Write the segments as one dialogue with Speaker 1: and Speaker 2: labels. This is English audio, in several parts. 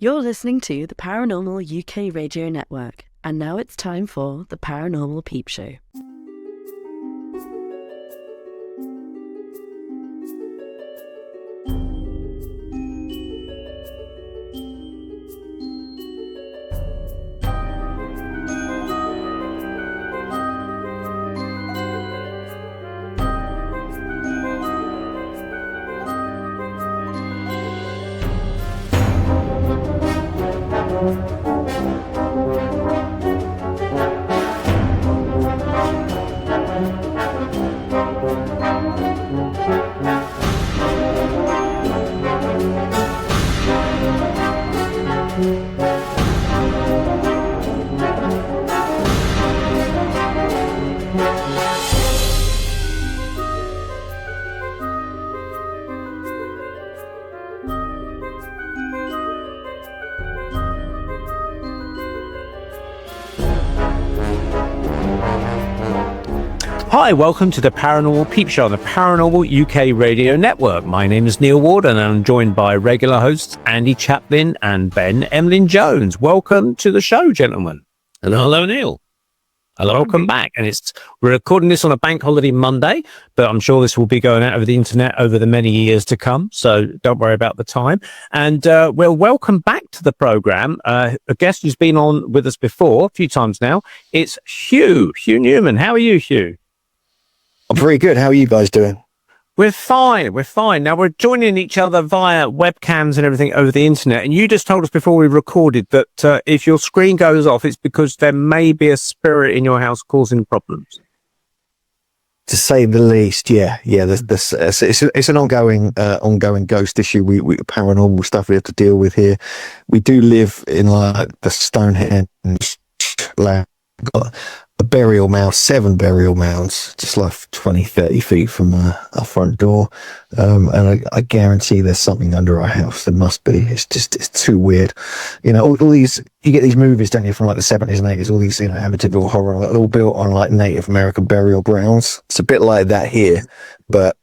Speaker 1: You're listening to the Paranormal UK Radio Network, and now it's time for the Paranormal Peep Show.
Speaker 2: Hi, welcome to the Paranormal Peep Show on the Paranormal UK Radio Network. My name is Neil Ward and I'm joined by regular hosts Andy Chaplin and Ben Emlyn-Jones. Welcome to the show, gentlemen. And hello, Neil. Hello, welcome back. And we're recording this on a bank holiday Monday, but I'm sure this will be going out over the internet over the many years to come. So don't worry about the time. And we'll welcome back to the program a guest who's been on with us before a few times now. It's Hugh Newman. How are you, Hugh?
Speaker 3: I'm very good. How are you guys doing?
Speaker 2: We're fine. Now we're joining each other via webcams and everything over the internet. And you just told us before we recorded that if your screen goes off, it's because there may be a spirit in your house causing problems.
Speaker 3: To say the least, yeah. It's an ongoing ghost issue. We paranormal stuff we have to deal with here. We do live in like the Stonehenge land. Got a burial mound, 7 burial mounds, just like 20, 30 feet from our front door. And I guarantee there's something under our house. There must be. It's too weird. You know, all these, you get these movies, don't you, from like the 70s and 80s, all these, you know, Amityville horror, like, all built on like Native American burial grounds. It's a bit like that here, but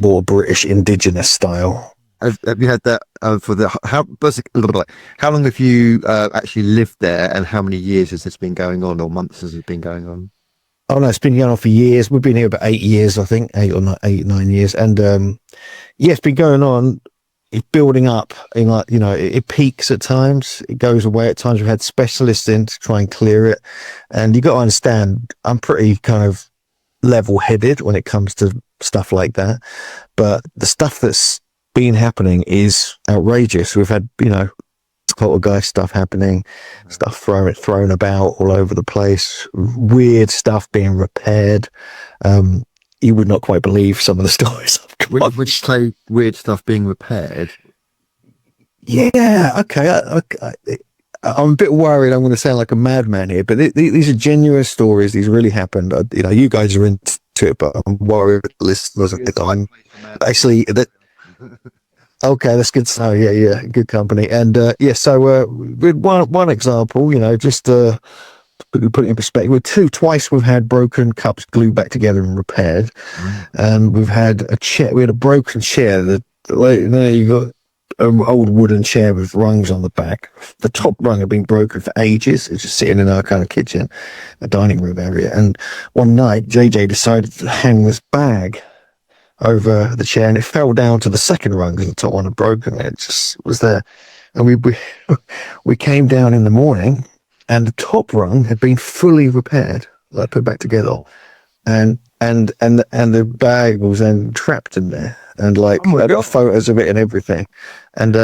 Speaker 3: more British indigenous style.
Speaker 4: Have you had that how long have you actually lived there, and how many years has this been going on, or months has it been going on?
Speaker 3: Oh no, it's been going on for years. We've been here about 8 years, I think, 9 years, and it's been going on. It's building up in, like, you know, it peaks at times, it goes away at times. We've had specialists in to try and clear it, and you got to understand, I'm pretty kind of level-headed when it comes to stuff like that, but the stuff that's been happening is outrageous. We've had, you know, poltergeist stuff happening, stuff thrown about all over the place, weird stuff being repaired. You would not quite believe some of the stories.
Speaker 4: Which say weird stuff being repaired?
Speaker 3: Yeah, okay. I'm a bit worried I'm going to sound like a madman here, but these are genuine stories. These really happened. You know, you guys are into it, but I'm worried listeners at the time. Actually, that. Okay, that's good to know. Yeah, good company. And so with one example, you know, just to put it in perspective, twice we've had broken cups glued back together and repaired, and we've had a chair. We had a broken chair. You got an old wooden chair with rungs on the back. The top rung had been broken for ages. It's just sitting in our kind of kitchen, a dining room area. And one night, JJ decided to hang this bag over the chair, and it fell down to the second rung because the top one had broken. It just was there, and we came down in the morning, and the top rung had been fully repaired, like put back together, and the bag was then trapped in there, and like I got photos of it and everything, and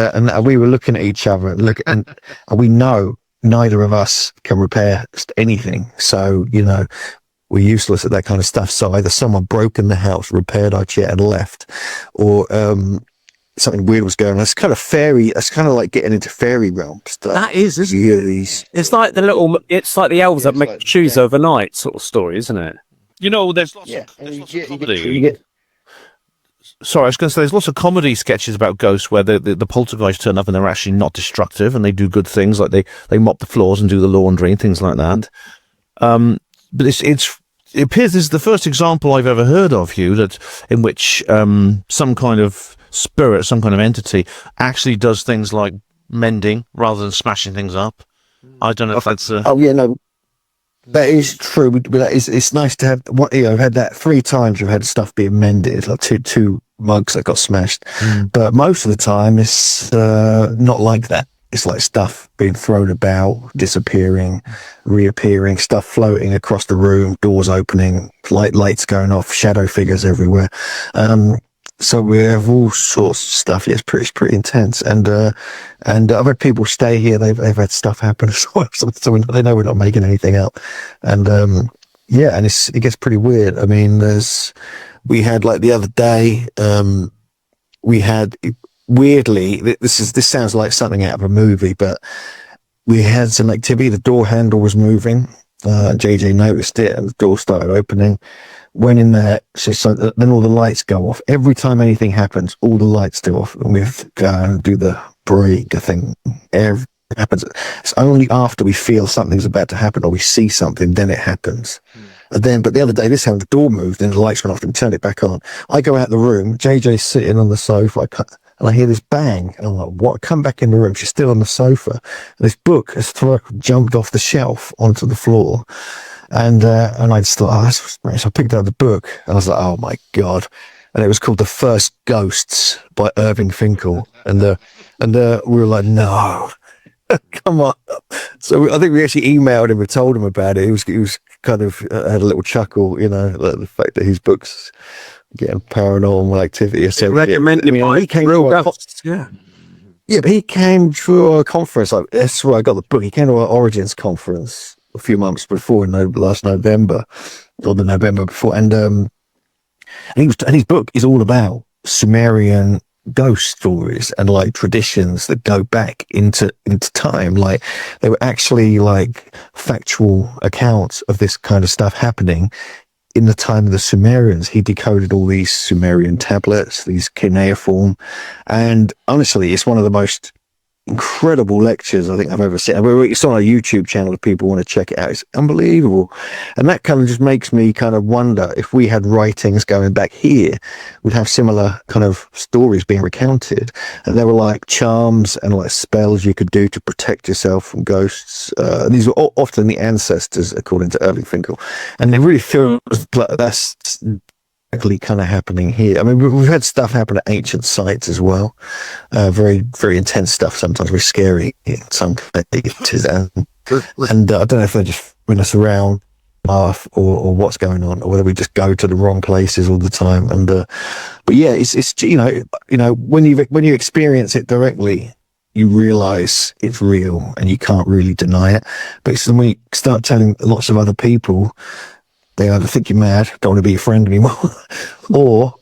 Speaker 3: we were looking at each other and we know neither of us can repair anything, so you know, we're useless at that kind of stuff. So either someone broke in the house, repaired our chair and left, or something weird was going on. It's kind of fairy. It's kind of like getting into fairy realm stuff.
Speaker 2: That is, isn't it? It's like the elves that make shoes overnight sort of story, isn't it? You know, there's lots of comedy. Sorry, I was going to say there's lots of comedy sketches about ghosts where the poltergeist turn up and they're actually not destructive and they do good things, like they mop the floors and do the laundry and things like that. But it appears this is the first example I've ever heard of, Hugh, in which some kind of spirit, some kind of entity actually does things like
Speaker 5: mending rather than smashing things up. I don't know if that's
Speaker 3: Oh yeah, no, that is true. But it's nice to have. I've had that 3 times. We've had stuff being mended, like two mugs that got smashed. But most of the time, it's not like that. It's like stuff being thrown about, disappearing, reappearing, stuff floating across the room, doors opening, lights going off, shadow figures everywhere. So we have all sorts of stuff. Yeah, it's pretty intense. And I've had people stay here. They've had stuff happen as well. So they know we're not making anything up. And yeah, and it gets pretty weird. I mean, we had like the other day, we had. Weirdly, this sounds like something out of a movie, but we had some activity. The door handle was moving. JJ noticed it, and the door started opening. Went in there, so then all the lights go off. Every time anything happens, all the lights go off, and we have to go and do the break thing. Everything happens. It's only after we feel something's about to happen or we see something, then it happens. But the other day, this happened, the door moved and the lights went off and turned it back on. I go out the room, JJ's sitting on the sofa, and I hear this bang, and I'm like, what? I come back in the room, she's still on the sofa. And this book has jumped off the shelf onto the floor. And I just thought, oh, that's strange. So I picked up the book, and I was like, oh my God. And it was called The First Ghosts by Irving Finkel. And we were like, no, come on. So I think we actually emailed him and told him about it. He was kind of had a little chuckle, you know, like the fact that his book's getting paranormal activity. So
Speaker 2: recommended
Speaker 3: he came
Speaker 2: real
Speaker 3: to
Speaker 2: ghosts. Yeah,
Speaker 3: but he came to a conference. Like, that's where I got the book. He came to our Origins conference a few months before, last November, or the November before, and his book is all about Sumerian ghost stories and like traditions that go back into time. Like they were actually like factual accounts of this kind of stuff happening in the time of the Sumerians. He decoded all these Sumerian tablets, these cuneiform, and honestly, it's one of the most incredible lectures I think I've ever seen. It's on our YouTube channel if people want to check it out. It's unbelievable. And that kind of just makes me kind of wonder if we had writings going back here, we'd have similar kind of stories being recounted. And there were like charms and like spells you could do to protect yourself from ghosts. These were often the ancestors, according to Irving Finkel. And they really feel like that's exactly kind of happening here. I mean, we've had stuff happen at ancient sites as well. Very, very intense stuff. Sometimes very scary in some cases. And I don't know if they're just when us around or what's going on, or whether we just go to the wrong places all the time. And but yeah, it's you know when you experience it directly, you realize it's real and you can't really deny it. But it's when you start telling lots of other people, they either think you're mad, don't want to be your friend anymore, or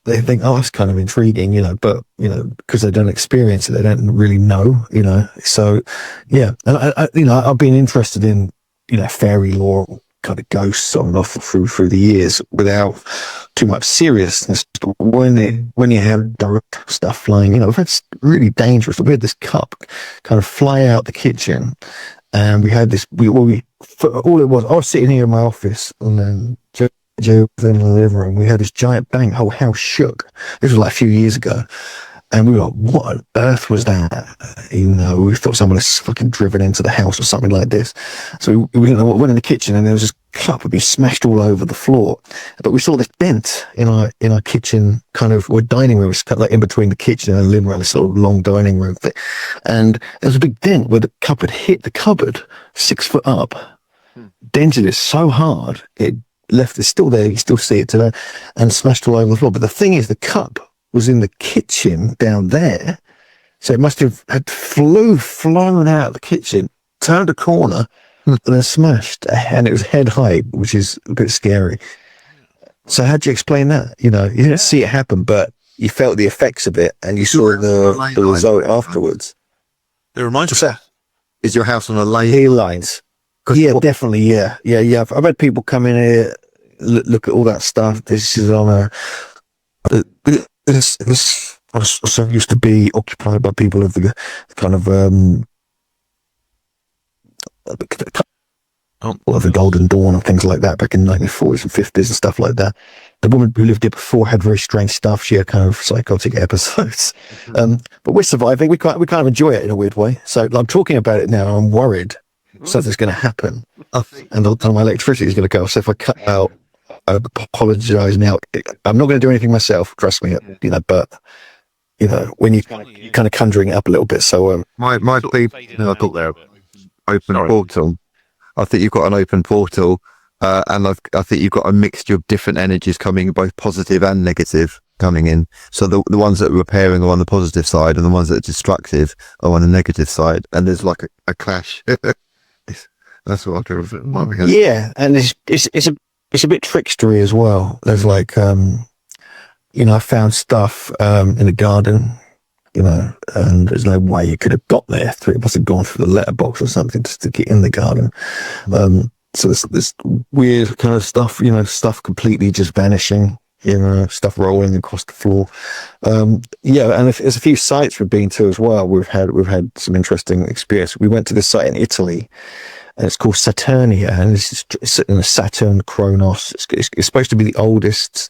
Speaker 3: they think, oh, it's kind of intriguing, but, because they don't experience it, they don't really know, So, yeah. And, I've been interested in, fairy lore, kind of ghosts on and off through the years without too much seriousness. But when you have direct stuff flying, that's really dangerous. We had this cup kind of fly out the kitchen. And we had this, all it was, I was sitting here in my office, and then Joe was in the living room. We had this giant bang, whole house shook. This was like a few years ago. And we were like, what on earth was that? We thought someone had fucking driven into the house or something like this. So we went in the kitchen, and there was this cup had been smashed all over the floor. But we saw this dent in our kitchen, kind of, or dining room. It was kind of like in between the kitchen and the living room, this sort of long dining room thing. And there was a big dent where the cup had hit the cupboard 6 foot up, dented it so hard, it left it still there. You still see it today, and smashed all over the floor. But the thing is, the cup was in the kitchen down there, so it must have had flown out of the kitchen, turned a corner, and then smashed, and it was head height, which is a bit scary. So how do you explain that? You didn't see it happen, but you felt the effects of it, and you saw the result afterwards.
Speaker 5: It reminds me.
Speaker 4: Is your house on a
Speaker 3: ley lines? Yeah, definitely. Yeah. I've had people come in here, look at all that stuff. This is on this also used to be occupied by people of the kind of of the Golden Dawn and things like that back in the 1940s and 50s and stuff like that. The woman who lived here before had very strange stuff. She had kind of psychotic episodes. But we're surviving. We kind of enjoy it in a weird way. So I'm talking about it now. I'm worried something's going to happen. And my electricity is going to go. So if I cut out, I apologize now. I'm not going to do anything myself. Trust me, but when you kind of conjuring it up a little bit. So
Speaker 4: my belief, I thought there open portal. I think you've got an open portal, and I think you've got a mixture of different energies coming, both positive and negative, coming in. So the ones that are repairing are on the positive side, and the ones that are destructive are on the negative side. And there's like a clash. That's what I do with it.
Speaker 3: Yeah, and it's a bit trickstery as well. There's like I found stuff in the garden, and there's no way you could have got there. It must have gone through the letterbox or something just to get in the garden. So there's this weird kind of stuff, stuff completely just vanishing, stuff rolling across the floor. And there's a few sites we've been to as well. We've had some interesting experience. We went to this site in Italy, and it's called Saturnia, and it's in Saturn Kronos. It's supposed to be the oldest,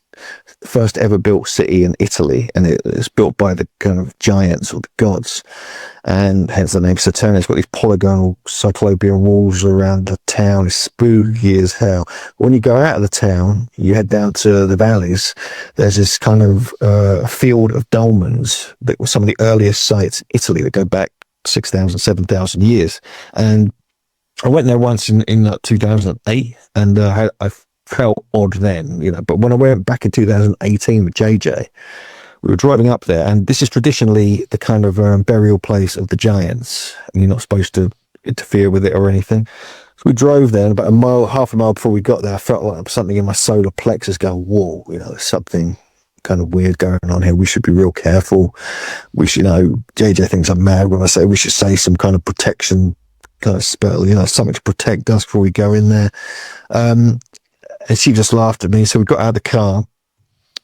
Speaker 3: first ever built city in Italy, and it's built by the kind of giants or the gods, and hence the name Saturnia. It's got these polygonal cyclopean walls around the town. It's spooky as hell. When you go out of the town, you head down to the valleys. There's this kind of field of dolmens that were some of the earliest sites in Italy that go back 6,000, 7,000 years, and I went there once in 2008, and I felt odd then, but when I went back in 2018 with JJ, we were driving up there, and this is traditionally the kind of burial place of the giants, and you're not supposed to interfere with it or anything. So we drove there, and about half a mile before we got there, I felt like something in my solar plexus going, whoa, there's something kind of weird going on here. We should be real careful. We should, JJ thinks I'm mad when I say we should say some kind of protection kind of spell, something to protect us before we go in there. And she just laughed at me. So we got out of the car,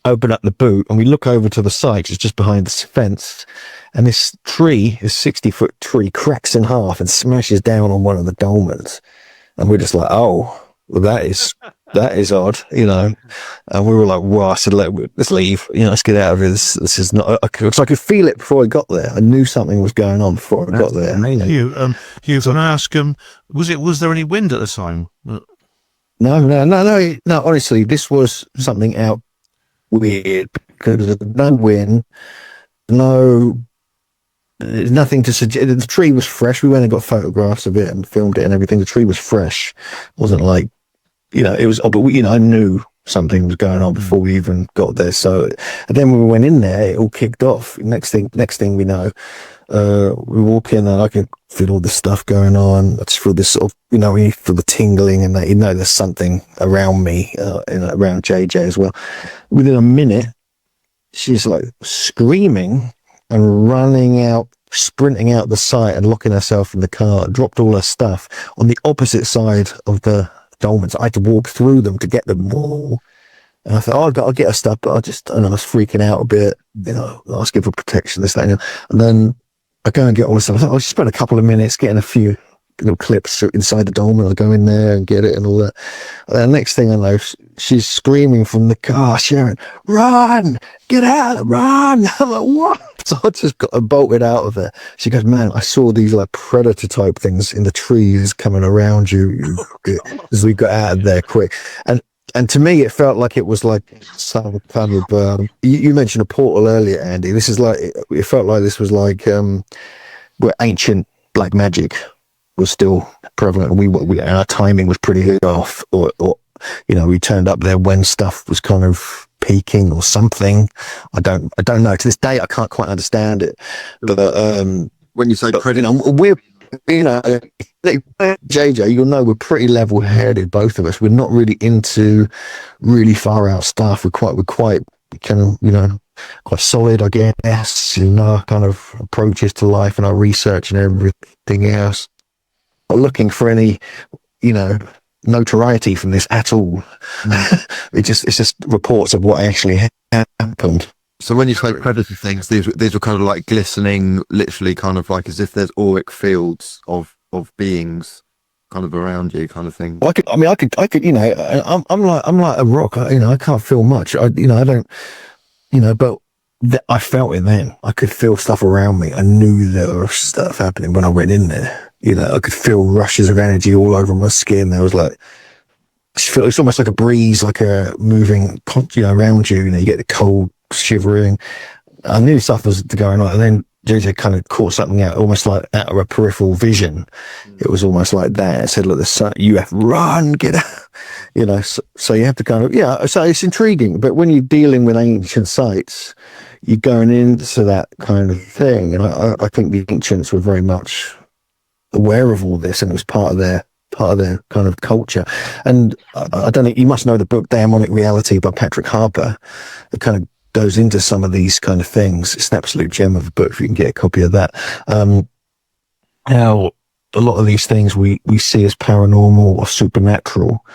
Speaker 3: opened up the boot, and we look over to the side. It's just behind this fence. And this 60-foot tree, cracks in half and smashes down on one of the dolmens. And we're just like, oh, well, that is odd, And we were like, well, I said, let's leave, let's get out of here. This is not, so I could feel it before I got there. I knew something was going on before I got there.
Speaker 5: Hugh, can I ask, was there any wind at the time?
Speaker 3: No, honestly, this was something out weird because of no wind, there's nothing to suggest. The tree was fresh. We went and got photographs of it and filmed it and everything. The tree was fresh. It wasn't like, it was, but I knew something was going on before we even got there. So, and then when we went in there, it all kicked off. Next thing we know, we walk in and I can feel all this stuff going on. I just feel this sort of, when you feel the tingling and that, there's something around me, around JJ as well. Within a minute, she's like screaming and running out, sprinting out the site and locking herself in the car, dropped all her stuff on the opposite side of the dolmens. I had to walk through them to get them all. And I thought, I'll get her stuff, but I was freaking out a bit, asking for protection, this, that, and then I go and get all this stuff. I thought, I'll just spend a couple of minutes getting a few little clips inside the dolmen. I'll go in there and get it and all that. And then the next thing I know, she's screaming from the car, Sharon, run, get out, run. I'm like, what? So I just got bolted out of it. She goes, man, I saw these like predator type things in the trees coming around you as we got out of there quick. And to me, it felt like it was like some kind of, you mentioned a portal earlier, Andy. This is like, it felt like this was like where ancient black magic was still prevalent, and and our timing was pretty off, or we turned up there when stuff was kind of peaking or something. I don't know. To this day, I can't quite understand it. But
Speaker 4: when you say predator,
Speaker 3: we're JJ, you'll know we're pretty level-headed, both of us. We're not really into really far out stuff. We're quite kind of quite solid, I guess, kind of approaches to life and our research and everything else. Not looking for any, notoriety from this at all. It's just reports of what actually happened.
Speaker 4: So when you say predator things, these were kind of like glistening, literally kind of like as if there's auric fields of beings kind of around you, kind of thing.
Speaker 3: I could, I'm like a rock. I can't feel much. I don't, but I felt it then. I could feel stuff around me. I knew there was stuff happening when I went in there. I could feel rushes of energy all over my skin. There was like, it's almost like a breeze, like a moving, around you. You get the cold shivering. I knew stuff was going on, and then JJ kind of caught something out, almost like out of a peripheral vision. It was almost like that. It said, "Look, the sun, you have to run, get out." So you have to kind of, so it's intriguing. But when you're dealing with ancient sites, you're going into that kind of thing, and I think the ancients were very much aware of all this, and it was part of their kind of culture. And I don't know, you must know the book Daemonic Reality by Patrick Harper. It kind of goes into some of these kind of things. It's an absolute gem of a book if you can get a copy of that. How a lot of these things we see as paranormal or supernatural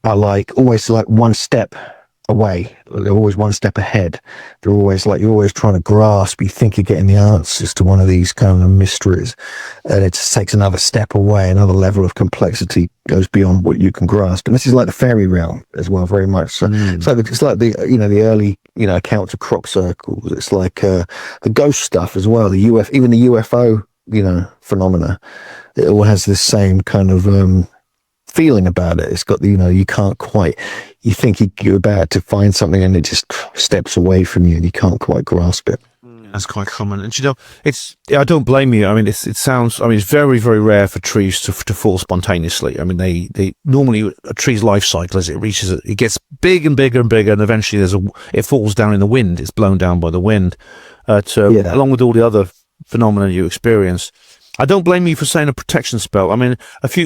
Speaker 3: are always one step away. They're always one step ahead. They're always you're always trying to grasp. You think you're getting the answers to one of these kind of mysteries, and it just takes another step away. Another level of complexity goes beyond what you can grasp. And this is like the fairy realm as well, very much. So it's like the the early accounts of crop circles. It's like the ghost stuff as well. Even the UFO phenomena. It all has this same kind of feeling about it. It's got you can't quite, you think you're about to find something and it just steps away from you and you can't quite grasp it.
Speaker 5: That's quite common. And
Speaker 2: I don't blame you. I mean, it sounds, it's very, very rare for trees to fall spontaneously. I mean, they normally, a tree's life cycle, as it gets big and bigger and bigger, and eventually it falls down in the wind. It's blown down by the wind, along with all the other phenomena you experience. I don't blame you for saying a protection spell. I mean,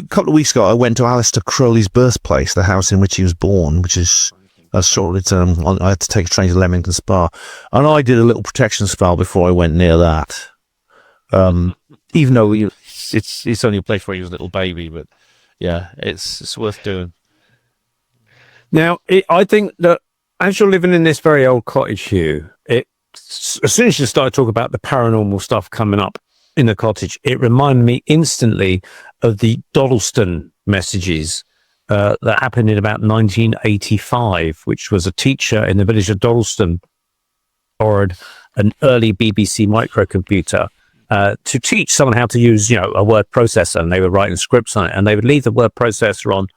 Speaker 2: couple of weeks ago, I went to Aleister Crowley's birthplace, the house in which he was born, which is I had to take a train to Leamington Spa, and I did a little protection spell before I went near that. Even though it's only a place where he was a little baby, but yeah, it's worth doing. Now, I think that as you're living in this very old cottage, Hugh, as soon as you started talking about the paranormal stuff coming up in the cottage, it reminded me instantly of the Doddleston messages that happened in about 1985, which was a teacher in the village of Doddleston borrowed an early BBC microcomputer to teach someone how to use, a word processor, and they were writing scripts on it, and they would leave the word processor on,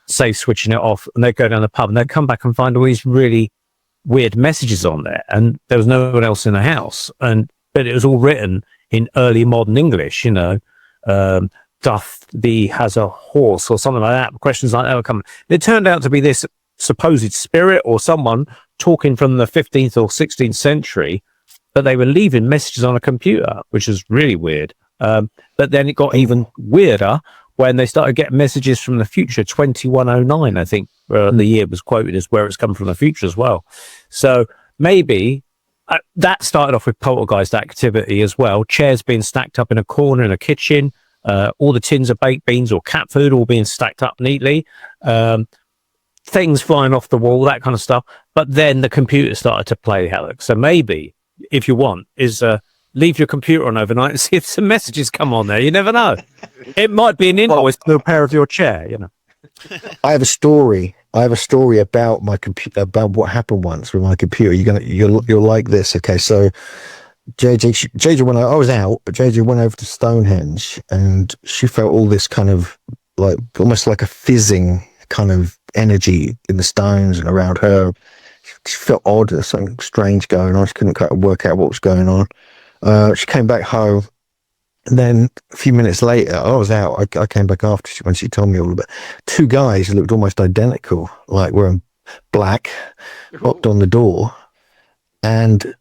Speaker 2: say, switching it off, and they'd go down the pub and they'd come back and find all these really weird messages on there, and there was no one else in the house, but it was all written in early modern English, doth thee has a horse or something like that. Questions like that were coming. It turned out to be this supposed spirit or someone talking from the 15th or 16th century, but they were leaving messages on a computer, which is really weird. But then it got even weirder when they started getting messages from the future, 2109, I think, the year was quoted as where it's come from the future as well. So maybe that started off with poltergeist activity as well. Chairs being stacked up in a corner in a kitchen, all the tins of baked beans or cat food all being stacked up neatly, things flying off the wall, that kind of stuff. But then the computer started to play havoc. So maybe, if you want, leave your computer on overnight and see if some messages come on there. You never know. It might be an invoice to a repair of your chair,
Speaker 3: I have a story. About my computer, about what happened once with my computer. You'll like this. Okay, so JJ when I was out, but JJ went over to Stonehenge, and she felt all this kind of almost like a fizzing kind of energy in the stones and around her. She felt odd. There's something strange going on. She couldn't quite work out what was going on. She came back home. And then a few minutes later, I was out. I came back after when she told me all about it. Two guys who looked almost identical, wearing black, knocked on the door, and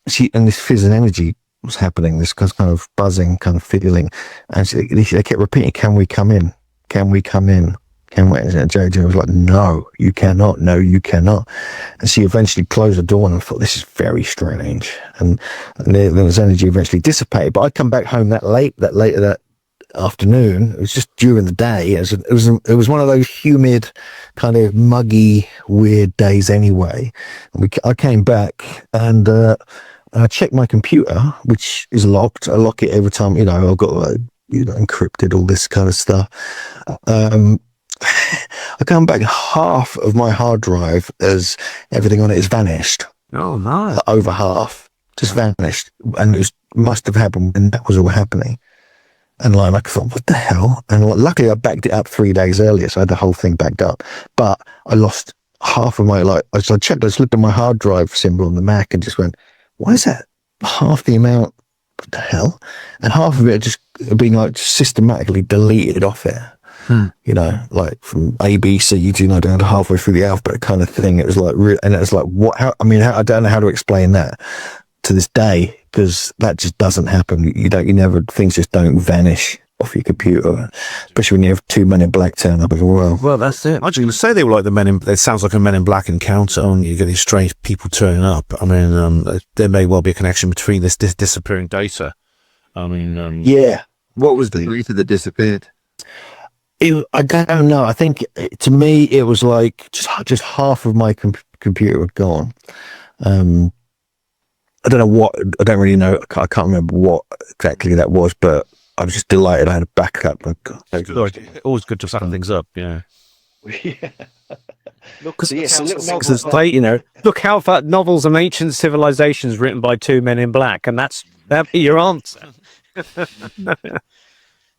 Speaker 3: this fizz and energy was happening. This kind of buzzing, kind of feeling, and they kept repeating, "Can we come in? Can we come in? Can we?" And JJ was like, "No, you cannot. No, you cannot." And she eventually closed the door, and I thought, this is very strange. And then this energy eventually dissipated. But I'd come back home that later that afternoon. It was just during the day. It was one of those humid, kind of muggy, weird days anyway. And I came back and I checked my computer, which is locked. I lock it every time. I've got encrypted, all this kind of stuff. I come back, half of my hard drive as everything on it is vanished.
Speaker 2: Oh, no.
Speaker 3: Over half just vanished, and it must have happened when that was all happening. And like, I thought, what the hell? And luckily I backed it up 3 days earlier, so I had the whole thing backed up. But I lost half of my, I checked, I just looked at my hard drive symbol on the Mac and just went, why is that half the amount? What the hell? And half of it just being like systematically deleted off it. Like from A, B, C, down to halfway through the alphabet kind of thing. It was like, and it was like, what? How? I mean, I don't know how to explain that to this day, because that just doesn't happen. Things just don't vanish off your computer, especially when you have 2 Men in Black turn up as well.
Speaker 2: Well, that's it. I was going to say they were like the Men in. It sounds like a Men in Black encounter. You get these strange people turning up. I mean, there may well be a connection between this disappearing data. I mean,
Speaker 3: yeah.
Speaker 4: What was the reason that disappeared?
Speaker 3: I don't know. I think to me it was like just half of my computer had gone. I don't know what. I don't really know. I can't remember what exactly that was, but I was just delighted I had a backup.
Speaker 2: Always good to suck things up. Yeah. Look, look how far novels of ancient civilizations written by 2 Men in Black, and that'd be your answer.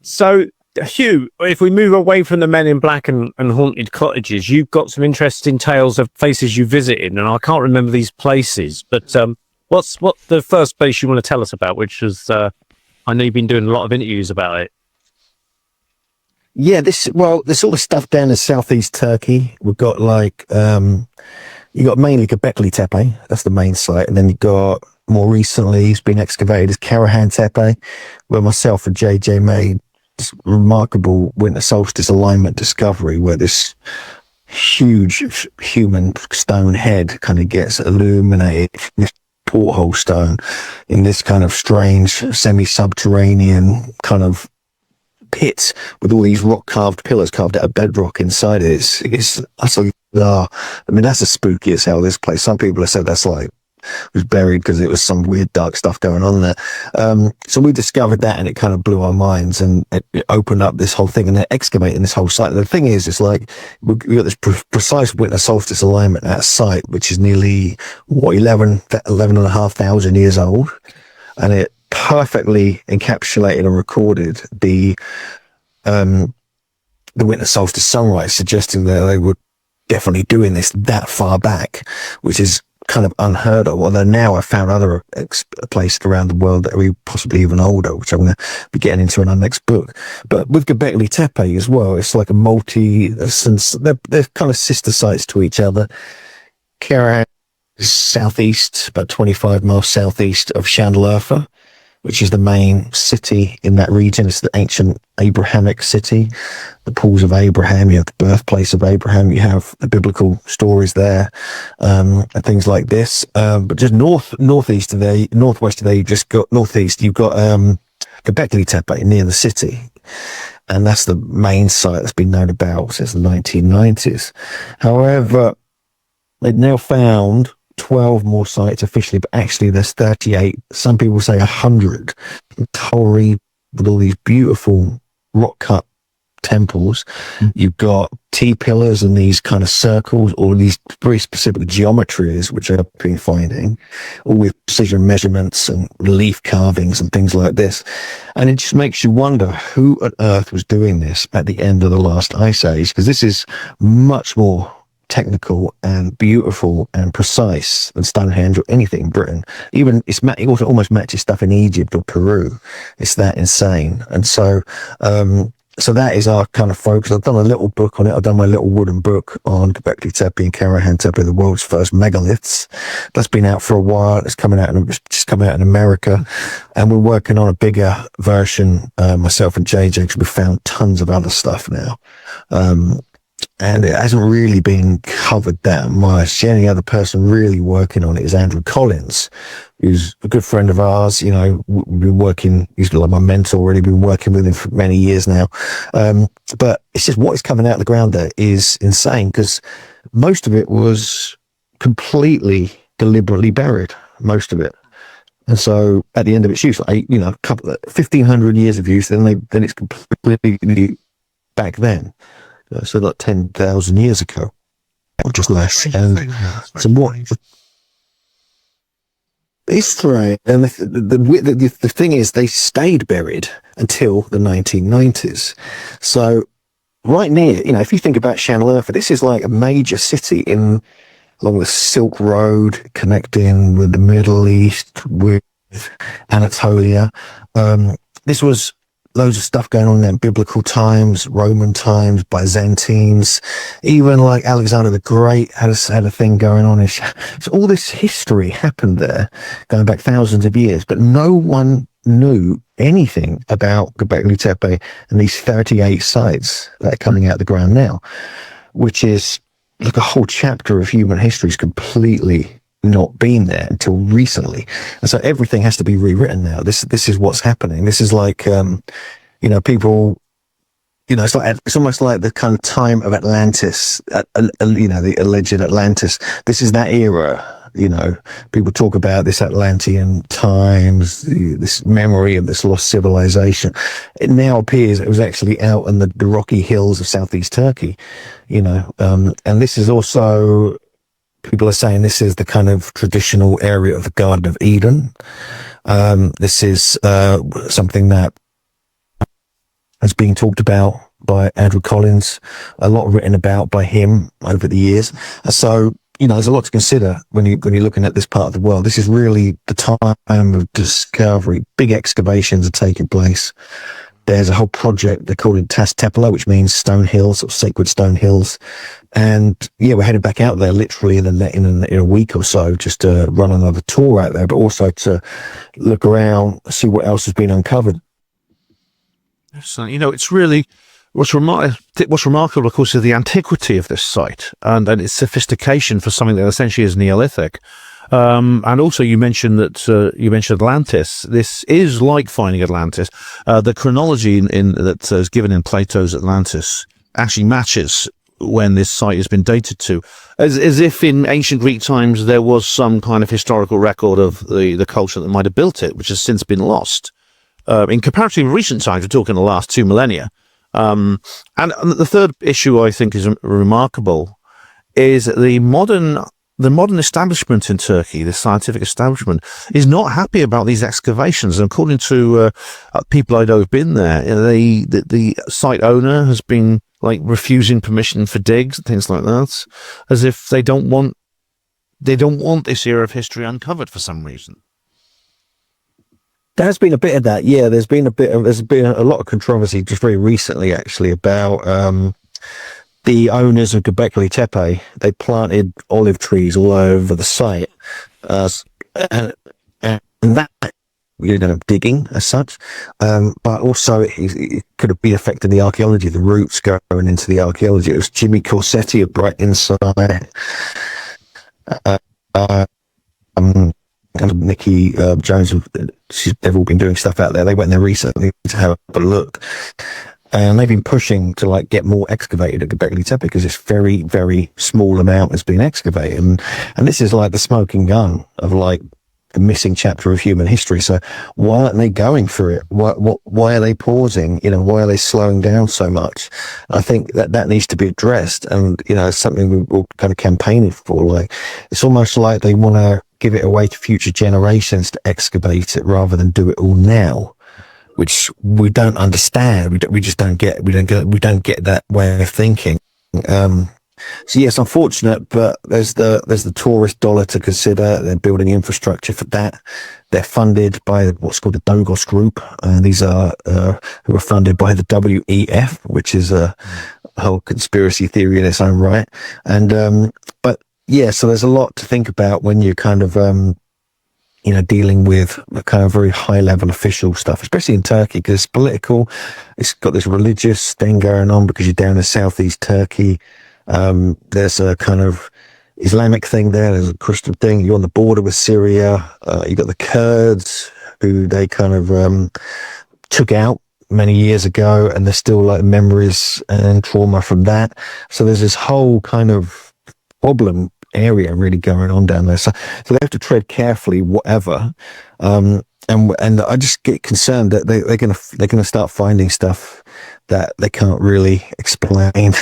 Speaker 2: So, Hugh, if we move away from the Men in Black and haunted cottages, you've got some interesting tales of places you visited, and I can't remember these places, but what's the first place you want to tell us about, which is, I know you've been doing a lot of interviews about it.
Speaker 3: Yeah, there's all the stuff down in southeast Turkey. We've got you got mainly Gobekli Tepe, that's the main site, and then you got, more recently, it's been excavated as Karahan Tepe, where myself and JJ made this remarkable winter solstice alignment discovery, where this huge human stone head kind of gets illuminated, this porthole stone in this kind of strange semi-subterranean kind of pit with all these rock carved pillars carved out of bedrock inside it. It's utterly bizarre. I mean, that's as spooky as hell, this place. Some people have said that's like it was buried because it was some weird dark stuff going on there. So we discovered that, and it kind of blew our minds, and it opened up this whole thing, and they're excavating this whole site. And the thing is, it's like we got this precise winter solstice alignment at a site which is nearly 11,500 years old, and it perfectly encapsulated and recorded the winter solstice sunrise, suggesting that they were definitely doing this that far back, which is kind of unheard of. Although now I've found other places around the world that are possibly even older, which I'm going to be getting into in our next book. But with Gobekli Tepe as well, it's like they're kind of sister sites to each other. Karahan is southeast, about 25 miles southeast of Şanlıurfa, which is the main city in that region. It's the ancient Abrahamic city, the pools of Abraham. You have the birthplace of Abraham. You have the biblical stories there, and things like this. But just northwest of there, you've just got northeast. You've got Gobekli Tepe near the city, and that's the main site that's been known about since the 1990s. However, they've now found 12 more sites officially, but actually there's 38. Some people say 100 in Torre, with all these beautiful rock cut temples. You've got T-pillars and these kind of circles, all these very specific geometries, which I've been finding, all with precision measurements and relief carvings and things like this. And it just makes you wonder who on earth was doing this at the end of the last ice age, because this is much more technical and beautiful and precise than Stonehenge or anything in Britain. Even it also almost matches stuff in Egypt or Peru. It's that insane. And so so that is our kind of focus. I've done a little book on it. I've done my little wooden book on Gobekli Tepe and Karahan Tepe, the world's first megaliths. That's been out for a while. It's coming out just coming out in America, and we're working on a bigger version, myself and JJ, because we've found tons of other stuff now. And it hasn't really been covered that much. The only other person really working on it is Andrew Collins, who's a good friend of ours. You know, we've been working, he's like my mentor, already been working with him for many years now. But it's just what is coming out of the ground there is insane, because most of it was completely deliberately buried, most of it. And so at the end of its use, like, you know, a couple of 1,500 years of use, then it's completely back then. So like 10,000 years ago, or just less. And so what? It's strange. And the thing is, they stayed buried until the 1990s. So right near, you know, if you think about Shanliurfa, this is like a major city along the Silk Road, connecting with the Middle East, with Anatolia. This was loads of stuff going on in biblical times, Roman times, Byzantines, even like Alexander the Great had a thing going on. So all this history happened there, going back thousands of years, but no one knew anything about Gobekli Tepe and these 38 sites that are coming out of the ground now, which is like a whole chapter of human history is completely not been there until recently. And so everything has to be rewritten now. This is what's happening. This is like, you know, people, you know, it's almost like the kind of time of Atlantis, you know, the alleged Atlantis. This is that era. You know, people talk about this Atlantean times, this memory of this lost civilization. It now appears it was actually out in the rocky hills of southeast Turkey, you know, and this is also, people are saying this is the kind of traditional area of the Garden of Eden. This is something that has been talked about by Andrew Collins, a lot written about by him over the years. So, you know, there's a lot to consider when you're looking at this part of the world. This is really the time of discovery. Big excavations are taking place. There's a whole project, they're called it Tas Tepela, which means stone hills, or sacred stone hills. And yeah, we're headed back out there literally in a week or so, just to run another tour out there, but also to look around, see what else has been uncovered.
Speaker 5: So, you know, it's really what's remarkable, of course, is the antiquity of this site and its sophistication for something that essentially is Neolithic. And also, you mentioned Atlantis. This is like finding Atlantis. The chronology that is given in Plato's Atlantis actually matches when this site has been dated to, as if in ancient Greek times there was some kind of historical record of the culture that might have built it, which has since been lost. In comparatively recent times, we're talking the last 2 millennia. And the third issue I think is remarkable is the modern establishment in Turkey, the scientific establishment, is not happy about these excavations. And according to people I know who've been there, the site owner has been like refusing permission for digs and things like that, as if they don't want this era of history uncovered for some reason.
Speaker 3: There's been a bit of that, yeah. There's been a lot of controversy just very recently, actually, about the owners of Gobekli Tepe. They planted olive trees all over the site, and that, you know, digging as such, but also it could have been affecting the archaeology, the roots going into the archaeology. It was Jimmy Corsetti of Bright Insight, and Nikki Jones, they've all been doing stuff out there. They went there recently to have a look, and they've been pushing to like get more excavated at Gobekli Tepe because this very, very small amount has been excavated, and this is like the smoking gun of like the missing chapter of human history. So why aren't they going for it? Why are they pausing? You know, why are they slowing down so much? I think that needs to be addressed, and you know, it's something we're kind of campaigning for. Like, it's almost like they want to give it away to future generations to excavate it rather than do it all now, which we don't understand. We just don't get. We don't get that way of thinking. So yes, unfortunate, but there's the tourist dollar to consider. They're building infrastructure for that. They're funded by what's called the Dogos Group. These are who are funded by the WEF, which is a whole conspiracy theory in its own right. And but yeah, so there's a lot to think about when you're kind of you know, dealing with a kind of very high level official stuff, especially in Turkey, because it's political. It's got this religious thing going on because you're down in southeast Turkey. There's a kind of Islamic thing there. There's a Christian thing. You're on the border with Syria. You got the Kurds, who they kind of took out many years ago, and there's still like memories and trauma from that. So there's this whole kind of problem area really going on down there. So they have to tread carefully, whatever. And I just get concerned that they're gonna start finding stuff that they can't really explain.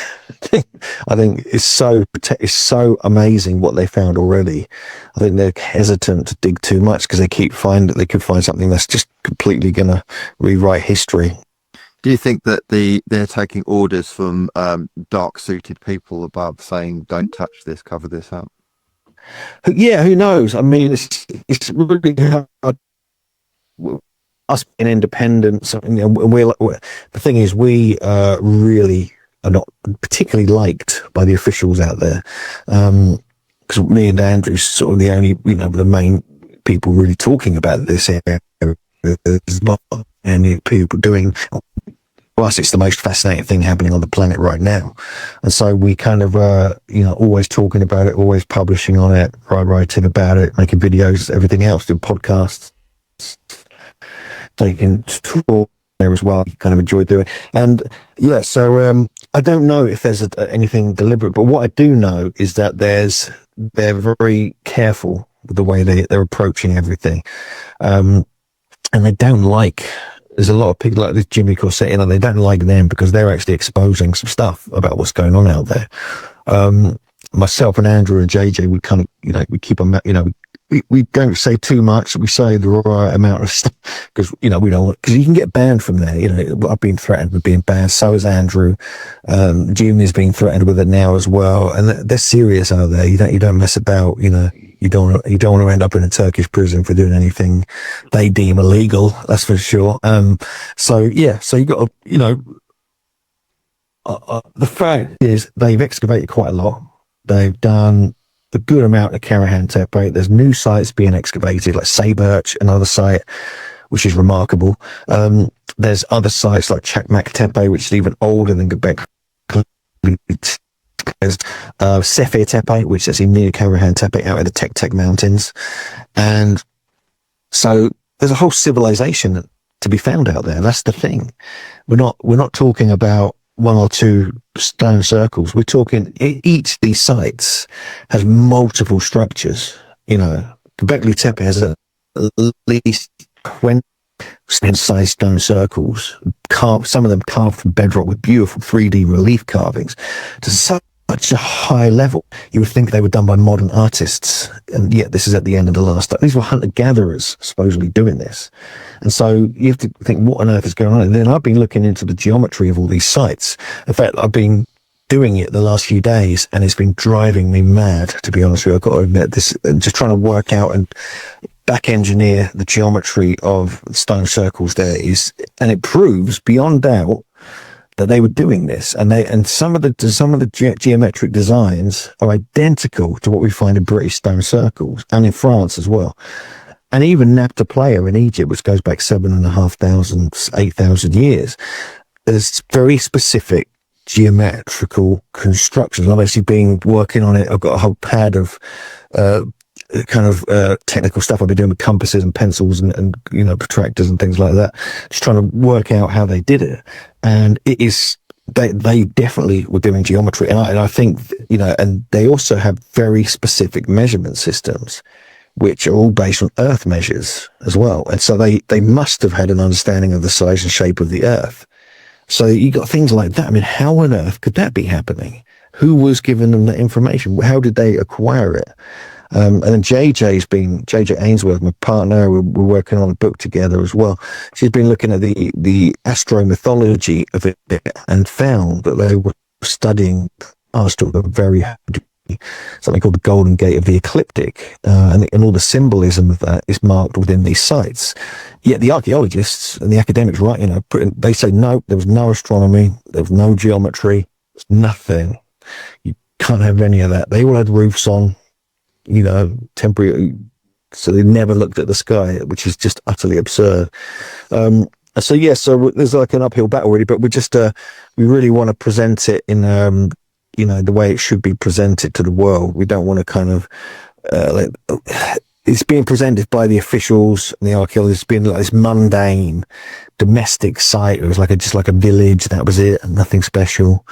Speaker 3: I think it's so amazing what they found already. I think they're hesitant to dig too much because they could find something that's just completely gonna rewrite history.
Speaker 4: Do you think that they're taking orders from dark suited people above saying, "Don't touch this, cover this up"?
Speaker 3: Yeah, who knows? I mean, it's really hard. Us being independent, so, you know, the thing is, we really are not particularly liked by the officials out there, because me and Andrew's sort of the only, you know, the main people really talking about this area. There's not any people doing. For us, it's the most fascinating thing happening on the planet right now, and so we kind of, you know, always talking about it, always publishing on it, writing about it, making videos, everything else, doing podcasts. Taking tour there as well, kind of enjoy doing. And yeah, so I don't know if there's anything deliberate, but what I do know is that they're very careful with the way they're approaching everything, and they don't like. There's a lot of people like this Jimmy Corsetti, and they don't like them because they're actually exposing some stuff about what's going on out there. Myself and Andrew and JJ, we kind of, you know, we keep them, you know. We don't say too much. We say the right amount of stuff because, you know, we don't want, because you can get banned from there. You know, I've been threatened with being banned. So is Andrew. Jimmy's being threatened with it now as well. And they're serious out there. You don't mess about. You know, you don't want to end up in a Turkish prison for doing anything they deem illegal. That's for sure. So yeah. So you got to, you know, the fact is they've excavated quite a lot. They've done a good amount of Karahan Tepe. There's new sites being excavated, like Saberch, another site, which is remarkable. There's other sites like Chakmak Tepe, which is even older than Gobekli. There's Sefer Tepe, which is near Karahan Tepe, out in the Tek Mountains. And so there's a whole civilization to be found out there. That's the thing. We're not talking about one or two stone circles. We're talking, each of these sites has multiple structures. You know, Gobekli Tepe has at least 20 sized stone circles, some of them carved from bedrock with beautiful 3D relief carvings to such a high level. You would think they were done by modern artists, and yet this is at the end of the last. These were hunter-gatherers supposedly doing this, and so you have to think, what on earth is going on? And then I've been looking into the geometry of all these sites. In fact, I've been doing it the last few days, and it's been driving me mad, to be honest with you. I've got to admit this, just trying to work out and back engineer the geometry of stone circles there is, and it proves beyond doubt that they were doing this, and some of the geometric designs are identical to what we find in British stone circles and in France as well, and even Nabta Playa in Egypt, which goes back 7,500, 8,000 years. There's very specific geometrical constructions. I've actually been working on it. I've got a whole pad of technical stuff I've been doing with compasses and pencils and you know, protractors and things like that, just trying to work out how they did it. And it is, they definitely were doing geometry, and I think, you know, and they also have very specific measurement systems which are all based on earth measures as well, and so they must have had an understanding of the size and shape of the earth. So you got things like that. I mean, how on earth could that be happening? Who was giving them that information? How did they acquire it? And then JJ Ainsworth, my partner, we're working on a book together as well. She's been looking at the astromythology of it and found that they were studying Aristotle very something called the Golden Gate of the Ecliptic, and all the symbolism of that is marked within these sites. Yet the archaeologists and the academics, right, you know, they say no, there was no astronomy, there was no geometry, there's nothing. You can't have any of that. They all had roofs on, you know, temporary, so they never looked at the sky, which is just utterly absurd. So there's like an uphill battle really, but we really want to present it in you know, the way it should be presented to the world. We don't want to kind of it's being presented by the officials and the archaeologists being like this mundane domestic site. It was like just like a village. That was it, and nothing special.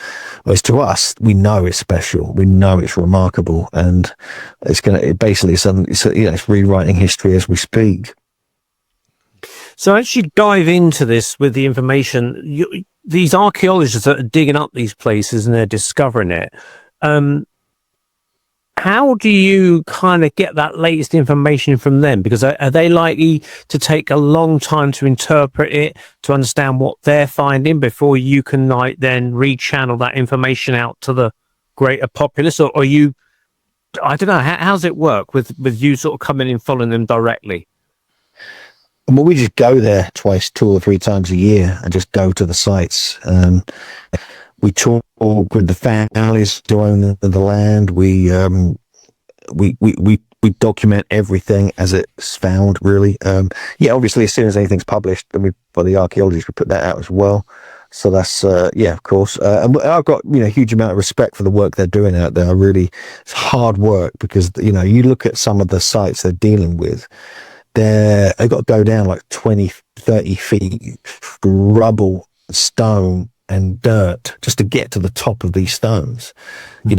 Speaker 3: Whereas to us, we know it's special. We know it's remarkable, and it's rewriting history as we speak.
Speaker 2: So as you dive into this with the information, these archaeologists that are digging up these places and they're discovering it, how do you kind of get that latest information from them? Because are they likely to take a long time to interpret it, to understand what they're finding before you can like then rechannel that information out to the greater populace? Or are you, I don't know, how's it work with you sort of coming in, following them directly?
Speaker 3: Well, we just go there twice, 2 or 3 times a year, and just go to the sites. We talk with the families who own the land. We document everything as it's found. Really, obviously, as soon as anything's published, then for the archaeologists, we put that out as well. So that's of course. And I've got a huge amount of respect for the work they're doing out there. It's hard work because you look at some of the sites they're dealing with. They've got to go down like 20, 30 feet, rubble, stone, and dirt just to get to the top of these stones.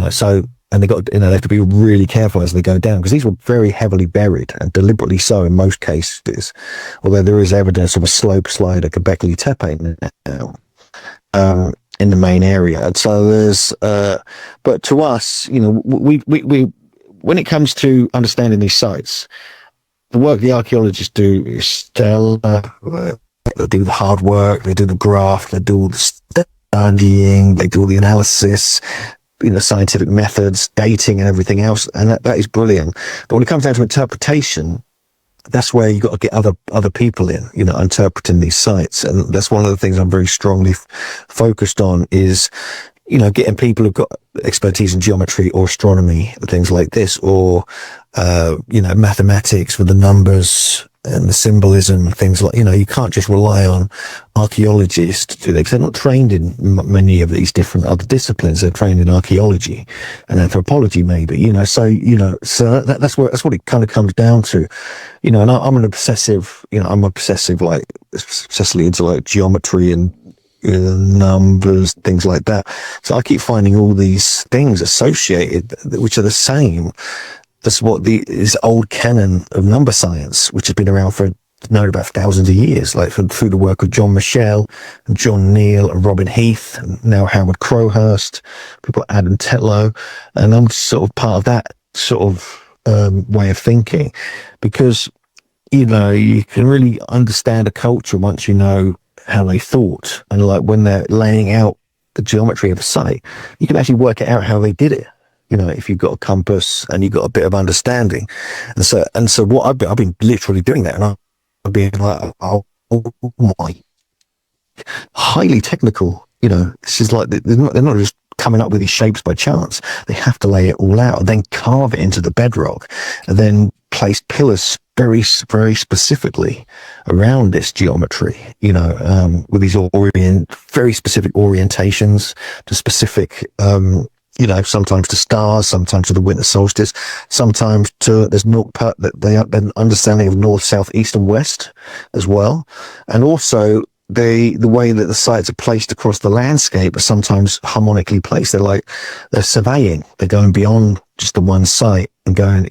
Speaker 3: So, and they have to be really careful as they go down because these were very heavily buried, and deliberately so in most cases. Although there is evidence of a slope slide at Gobekli Tepe now in the main area. And so there's, but to us, we when it comes to understanding these sites, the work the archaeologists do is stellar. They do the hard work, they do the graft, they do all the studying, they do all the analysis, scientific methods, dating and everything else, and that is brilliant. But when it comes down to interpretation, that's where you got to get other people in, interpreting these sites. And that's one of the things I'm very strongly focused on is, getting people who've got expertise in geometry or astronomy, things like this, or, mathematics with the numbers and the symbolism, things like, you can't just rely on archaeologists to do that because they're not trained in many of these different other disciplines. They're trained in archaeology and anthropology, maybe, so that's what it kind of comes down to, and I'm an obsessive, I'm obsessively into like geometry and numbers, things like that. So I keep finding all these things associated, which are the same. That's what is old canon of number science, which has been around for about thousands of years, like through the work of John Michel and John Neal and Robin Heath, and now Howard Crowhurst, people like Adam Tetlow, and I'm sort of part of that sort of way of thinking, because you can really understand a culture once you know how they thought, and like when they're laying out the geometry of a site, you can actually work it out how they did it. If you've got a compass and you've got a bit of understanding, and so what I've been literally doing that, and I've been like, oh my, highly technical. This is like they're not just coming up with these shapes by chance. They have to lay it all out and then carve it into the bedrock, and then place pillars very, very specifically around this geometry, with these very specific orientations to specific, sometimes to stars, sometimes to the winter solstice, sometimes to there's they have an understanding of north, south, east, and west as well, and also the way that the sites are placed across the landscape are sometimes harmonically placed. They're surveying. They're going beyond just the one site and going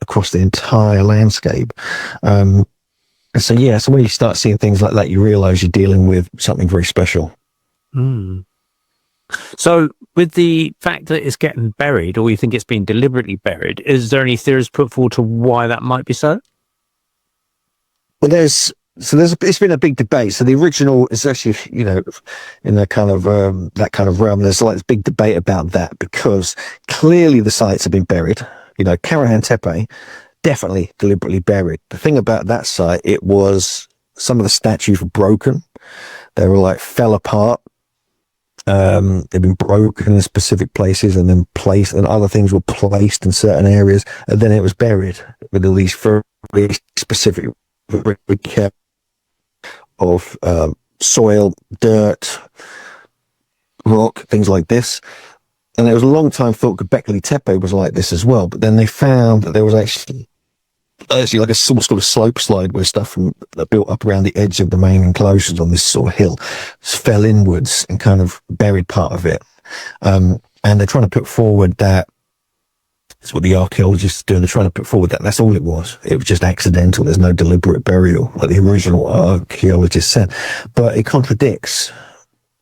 Speaker 3: across the entire landscape. So when you start seeing things like that, you realize you're dealing with something very special.
Speaker 2: Mm. So with the fact that it's getting buried, or you think it's been deliberately buried, is there any theories put forward to why that might be so?
Speaker 3: Well, it's been a big debate. So the original is actually, in that kind of realm, there's like this big debate about that, because clearly the sites have been buried. Karahan Tepe, definitely deliberately buried. The thing about that site, it was some of the statues were broken. They were fell apart. They've been broken in specific places and then placed, and other things were placed in certain areas, and then it was buried with all these very specific care of soil, dirt, rock, things like this. And there was a long time thought Gobekli Tepe was like this as well, but then they found that there was actually actually like a sort of slope slide where stuff that built up around the edge of the main enclosures on this sort of hill fell inwards and kind of buried part of it. And they're trying to put forward that it's what the archaeologists are doing. They're trying to put forward that that's all it was. It was just accidental. There's no deliberate burial, like the original archaeologists said. But it contradicts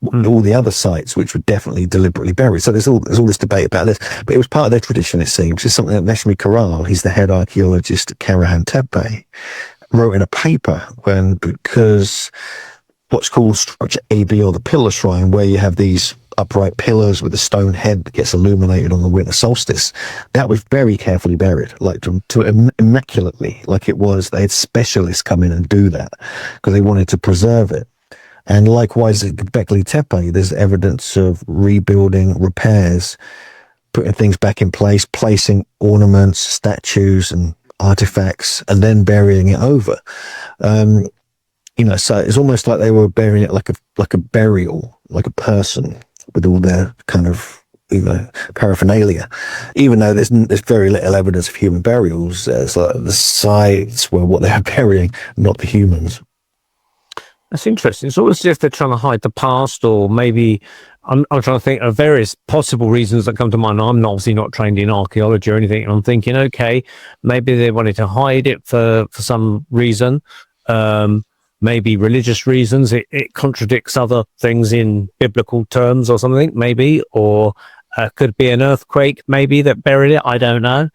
Speaker 3: all the other sites, which were definitely deliberately buried. So there's all this debate about this. But it was part of their tradition, it seems. It's something that Neshmi Karal, he's the head archaeologist at Karahan Tepe, wrote in a paper because what's called structure AB, or the pillar shrine, where you have these upright pillars with a stone head that gets illuminated on the winter solstice, that was very carefully buried, like to immaculately, like it was. They had specialists come in and do that because they wanted to preserve it. And likewise at Gobekli Tepe, there's evidence of rebuilding, repairs, putting things back in place, placing ornaments, statues and artifacts, and then burying it over. So it's almost like they were burying it like a burial, like a person, with all their kind of, paraphernalia. Even though there's very little evidence of human burials, there's like the sites were what they were burying, not the humans.
Speaker 2: That's interesting. It's almost as if they're trying to hide the past, or maybe I'm trying to think of various possible reasons that come to mind. I'm obviously not trained in archaeology or anything, and I'm thinking, okay, maybe they wanted to hide it for some reason. Maybe religious reasons. It contradicts other things in biblical terms or something, maybe, or could be an earthquake, maybe, that buried it. I don't know.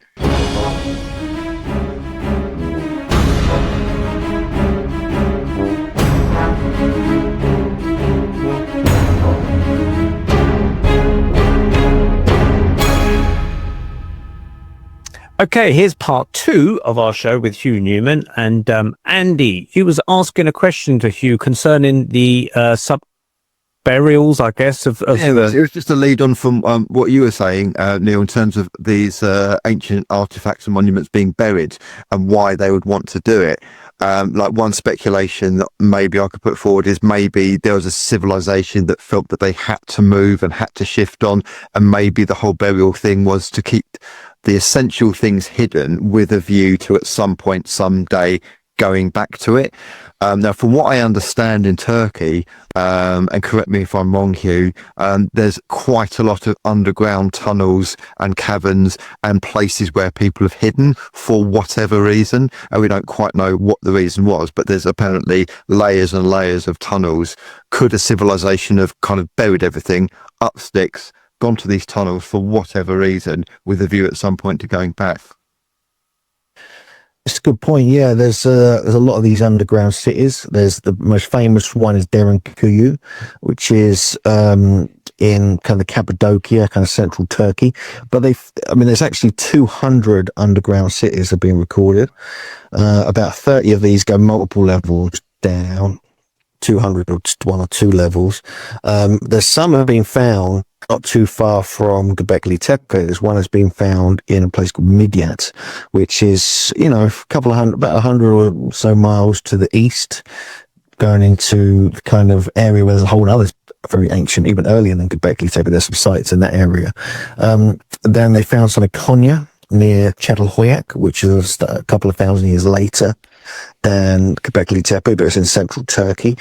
Speaker 2: Okay, here's part 2 of our show with Hugh Newman. And Andy, he was asking a question to Hugh concerning the burials, I guess. It
Speaker 4: was just a lead on from what you were saying, Neil, in terms of these ancient artifacts and monuments being buried and why they would want to do it. Like one speculation that maybe I could put forward is maybe there was a civilization that felt that they had to move and had to shift on, and maybe the whole burial thing was to keep the essential things hidden with a view to at some point, someday, going back to it. Now, from what I understand in Turkey, and correct me if I'm wrong, Hugh, there's quite a lot of underground tunnels and caverns and places where people have hidden for whatever reason. And we don't quite know what the reason was, but there's apparently layers and layers of tunnels. Could a civilization have kind of buried everything up sticks, gone to these tunnels for whatever reason, with a view at some point to going back?
Speaker 3: It's a good point. Yeah, there's a lot of these underground cities. There's the most famous one is Derinkuyu, which is in kind of Cappadocia, kind of central Turkey. But there's actually 200 underground cities have been recorded. About 30 of these go multiple levels down, 200 or just 1 or 2 levels. There's some have been found not too far from Gobekli Tepe. There's one has been found in a place called Midyat, which is, about 100 or so miles to the east, going into the kind of area where there's a whole other very ancient, even earlier than Gobekli Tepe. There's some sites in that area. Then they found some in Konya near Çatalhöyük, which is a couple of thousand years later than Gobekli Tepe, but it's in central Turkey.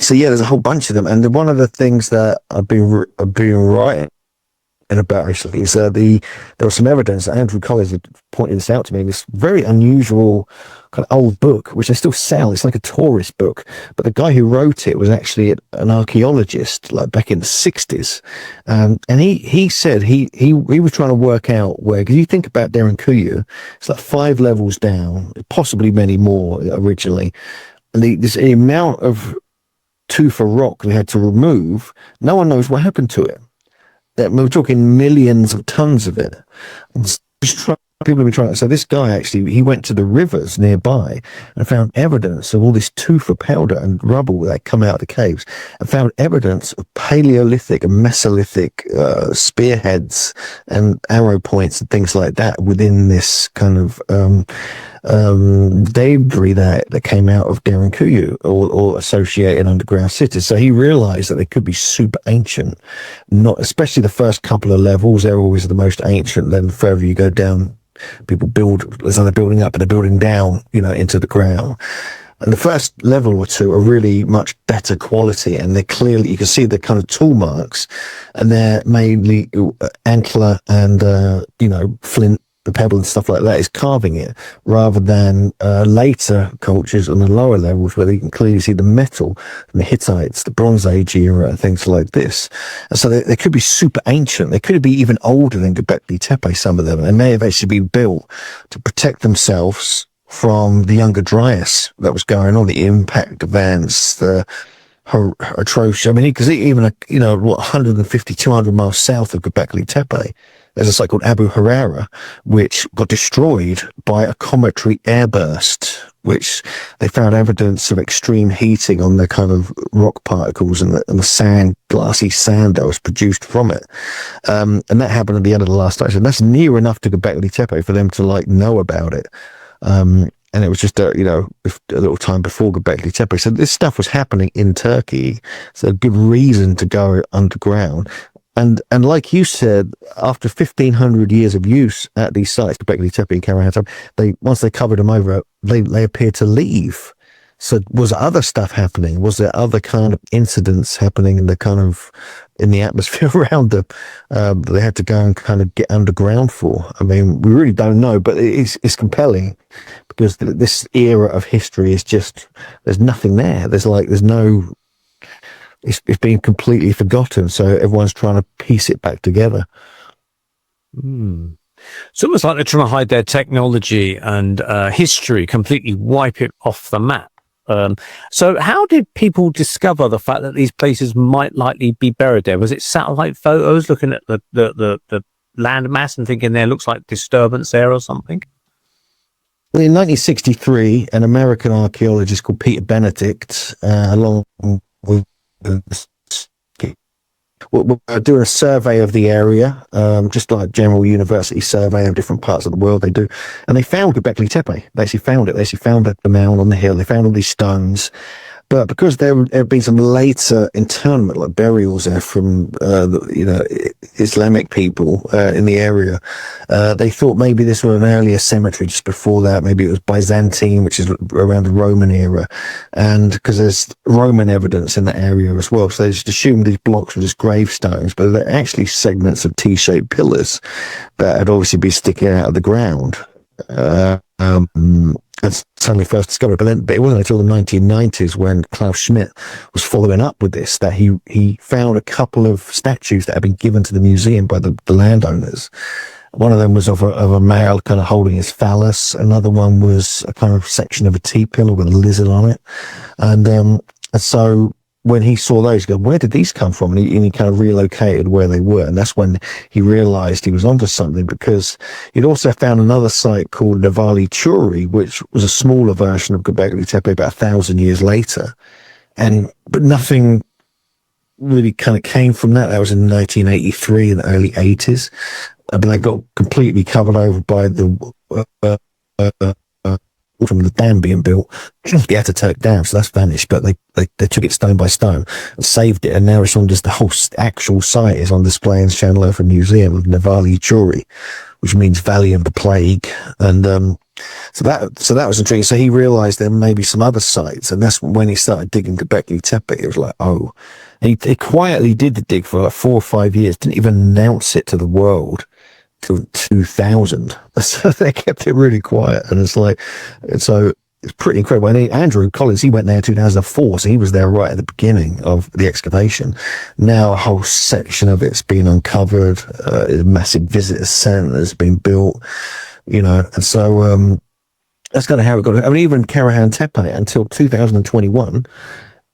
Speaker 3: So yeah, there's a whole bunch of them, and one of the things that I've been writing about recently is there was some evidence that Andrew Collins had pointed this out to me. This very unusual kind of old book, which they still sell. It's like a tourist book, but the guy who wrote it was actually an archaeologist, like back in the 60s, and he said he was trying to work out where, because you think about Derinkuyu, it's like 5 levels down, possibly many more originally, and the amount of tufa rock they had to remove, no one knows what happened to it. We're talking millions of tons of it. People have been trying. So this guy actually, he went to the rivers nearby and found evidence of all this tufa powder and rubble that come out of the caves, and found evidence of Paleolithic and Mesolithic spearheads and arrow points and things like that within this kind of debris that came out of Derinkuyu or associated underground cities. So he realized that they could be super ancient, not especially the first couple of levels. They're always the most ancient. Then the further you go down people build, as they're building up, but they're building down, into the ground. And the first level or two are really much better quality, and they're clearly, you can see the kind of tool marks, and they're mainly antler and, flint, the pebble and stuff like that is carving it, rather than later cultures on the lower levels where you can clearly see the metal from the Hittites, the Bronze Age era, and things like this. And so they could be super ancient. They could be even older than Gobekli Tepe, some of them. They may have actually been built to protect themselves from the Younger Dryas that was going on, the impact events, the atrocious. I mean, because even 150, 200 miles south of Gobekli Tepe, there's a site called Abu Hurara, which got destroyed by a cometary airburst, which they found evidence of extreme heating on the kind of rock particles and the sand, glassy sand that was produced from it. And that happened at the end of the last ice. And that's near enough to Gobekli Tepe for them to know about it. And it was just a little time before Gobekli Tepe. So this stuff was happening in Turkey. So a good reason to go underground. And like you said, after 1,500 years of use at these sites, Gobekli Tepe and Karahan Tepe, once they covered them over, they appeared to leave. So was other stuff happening? Was there other kind of incidents happening in the atmosphere around them that they had to go and kind of get underground for? I mean, we really don't know, but it's compelling because this era of history is just, there's nothing there. There's no, it's been completely forgotten. So everyone's trying to piece it back together.
Speaker 2: It's almost like they're trying to hide their technology and history, completely wipe it off the map. So how did people discover the fact that these places might likely be buried there? Was it satellite photos looking at the land mass and thinking there looks like disturbance there or something?
Speaker 3: Well, in 1963, an American archaeologist called Peter Benedict, along with we're doing a survey of the area, just like a general university survey of different parts of the world they do. And they found Gobekli Tepe. They actually found it. They actually found the mound on the hill. They found all these stones. But because there have been some later interment, like burials there from, Islamic people in the area, they thought maybe this was an earlier cemetery just before that. Maybe it was Byzantine, which is around the Roman era. And because there's Roman evidence in that area as well. So they just assumed these blocks were just gravestones, but they're actually segments of T-shaped pillars that had obviously been sticking out of the ground. That's suddenly first discovered, but it wasn't until the 1990s when Klaus Schmidt was following up with this that he found a couple of statues that had been given to the museum by the landowners. One of them was of a male kind of holding his phallus. Another one was a kind of section of a T-pillar with a lizard on it. And so when he saw those, he goes, where did these come from? And he kind of relocated where they were. And that's when he realized he was onto something, because he'd also found another site called Navali Churi, which was a smaller version of Gobekli Tepe about 1,000 years later. But nothing really kind of came from that. That was in 1983 in the early 80s. But they got completely covered over by the from the dam being built. The Ataturk Dam, so that's vanished, but they took it stone by stone and saved it, and now it's on just the whole actual site is on display in Channel Earth Museum of Navali Churi, which means Valley of the Plague. And so that was intriguing. So he realized there may be some other sites, and that's when he started digging Gobekli Tepe. It was like, oh, he quietly did the dig for like 4 or 5 years, didn't even announce it to the world till 2000. So they kept it really quiet, and so it's pretty incredible. And Andrew Collins, he went there in 2004, so he was there right at the beginning of the excavation. Now a whole section of it's been uncovered, a massive visitor centre has been built, and so that's kind of how it got. I mean, even Karahan Tepe until 2021.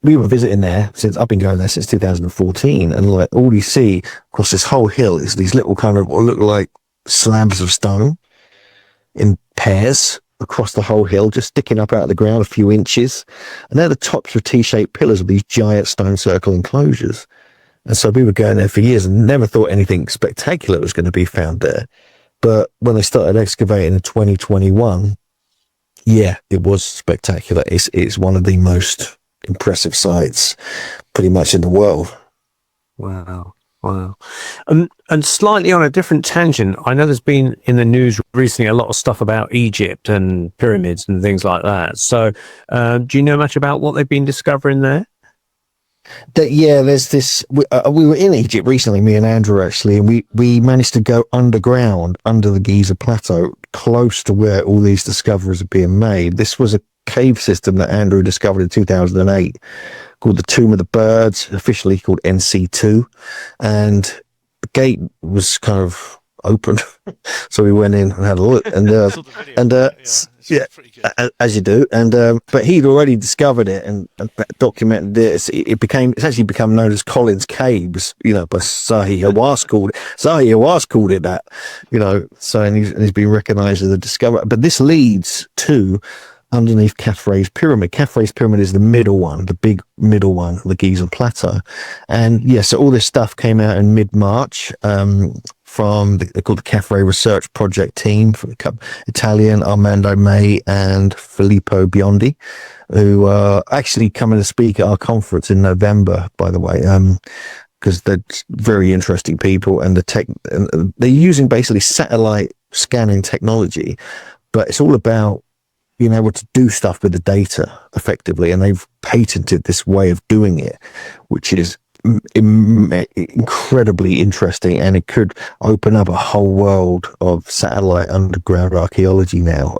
Speaker 3: We were visiting there since I've been going there since 2014, and like all you see across this whole hill is these little kind of what look like slabs of stone in pairs across the whole hill, just sticking up out of the ground a few inches, and they're the tops of T-shaped pillars of these giant stone circle enclosures. And so we were going there for years and never thought anything spectacular was going to be found there. But when they started excavating in 2021, yeah, it was spectacular. It's one of the most impressive sites pretty much in the world.
Speaker 2: Wow. Wow. And slightly on a different tangent, I know there's been in the news recently a lot of stuff about Egypt and pyramids and things like that. So do you know much about what they've been discovering there?
Speaker 3: Yeah, there's this. We were in Egypt recently, me and Andrew actually, and we managed to go underground under the Giza Plateau, close to where all these discoveries are being made. This was a cave system that Andrew discovered in 2008 called the Tomb of the Birds, officially called NC2, and the gate was kind of open, so we went in and had a look, yeah, as you do, and but he'd already discovered it and documented it. It's actually become known as Collins Caves, by Zahi Hawass called it that, so and he's been recognised as a discoverer. But this leads to underneath Khafre's pyramid. Khafre's pyramid is the middle one, the big middle one, the Giza Plateau, and so all this stuff came out in mid-March. They're called the Khafre Research Project team, from the Italian Armando May and Filippo Biondi, who are actually coming to speak at our conference in November, by the way, because they're very interesting people, and they're using basically satellite scanning technology, but it's all about being able to do stuff with the data effectively, and they've patented this way of doing it, which is incredibly interesting, and it could open up a whole world of satellite underground archaeology now.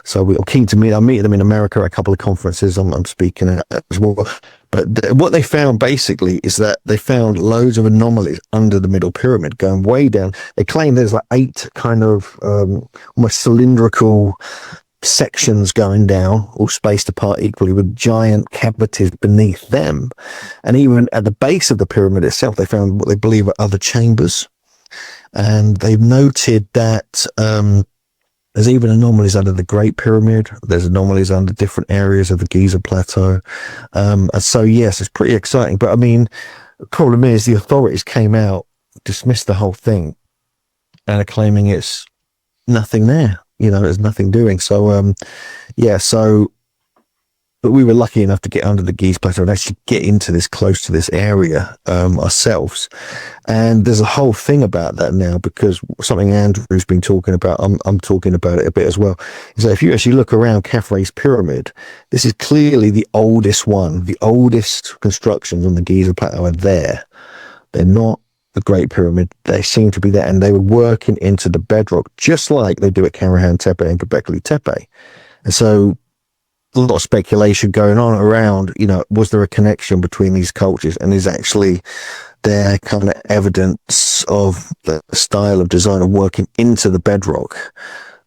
Speaker 3: So we're keen to meet. I'm meeting them in America at a couple of conferences I'm speaking at as well. But what they found basically is that they found loads of anomalies under the middle pyramid going way down. They claim there's like 8 kind of almost cylindrical sections going down, all spaced apart equally, with giant cavities beneath them. And even at the base of the pyramid itself, they found what they believe are other chambers. And they've noted that there's even anomalies under the Great Pyramid. There's anomalies under different areas of the Giza Plateau. And so, yes, it's pretty exciting. But I mean, the problem is the authorities came out, dismissed the whole thing, and are claiming it's nothing there. There's nothing doing. So, but we were lucky enough to get under the Giza Plateau and actually get into this, close to this area ourselves. And there's a whole thing about that now, because something Andrew's been talking about, I'm talking about it a bit as well. So if you actually look around Khafre's pyramid, this is clearly the oldest one. The oldest constructions on the Giza Plateau are there. They're not the Great Pyramid. They seem to be there, and they were working into the bedrock just like they do at Karahan Tepe and Gobekli Tepe. And so a lot of speculation going on around, was there a connection between these cultures, and is actually there kind of evidence of the style of design of working into the bedrock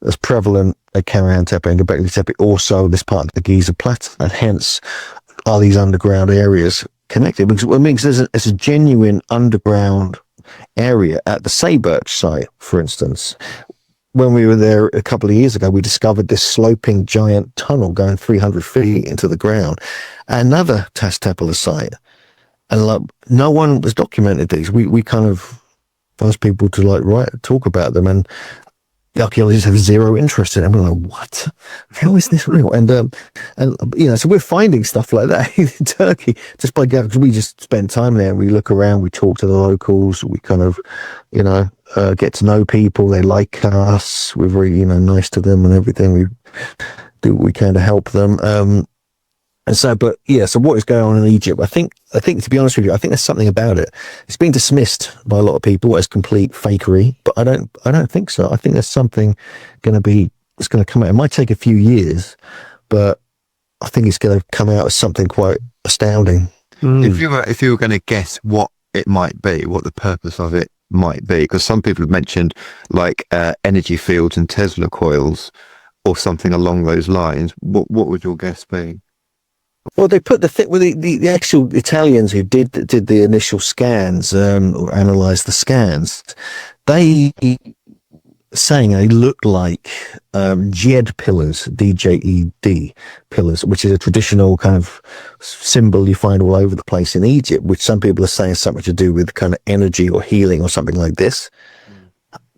Speaker 3: that's prevalent at Karahan Tepe and Gobekli Tepe, also this part of the Giza Plateau, and hence are these underground areas connected? Because it means there's a genuine underground area at the Sayburch site, for instance. When we were there a couple of years ago, we discovered this sloping giant tunnel going 300 feet into the ground. Another Tastapala site, and no one has documented these. We kind of asked people to talk about them, and the archaeologists have zero interest in it. And we're like, what? How is this real? And so we're finding stuff like that in Turkey just by going, because we just spend time there. We look around, we talk to the locals, we kind of, get to know people. They like us. We're very, nice to them and everything. We do what we can to help them. So what is going on in Egypt? I think, to be honest with you, I think there's something about it. It's been dismissed by a lot of people as complete fakery, but I don't think so. I think there's something it's going to come out. It might take a few years, but I think it's going to come out as something quite astounding.
Speaker 4: If you were going to guess what it might be, what the purpose of it might be, because some people have mentioned energy fields and Tesla coils or something along those lines, what would your guess be?
Speaker 3: Well, they put the actual Italians who did the initial scans, or analysed the scans. They saying they look like Djed pillars, D-J-E-D pillars, which is a traditional kind of symbol you find all over the place in Egypt, which some people are saying is something to do with kind of energy or healing or something like this.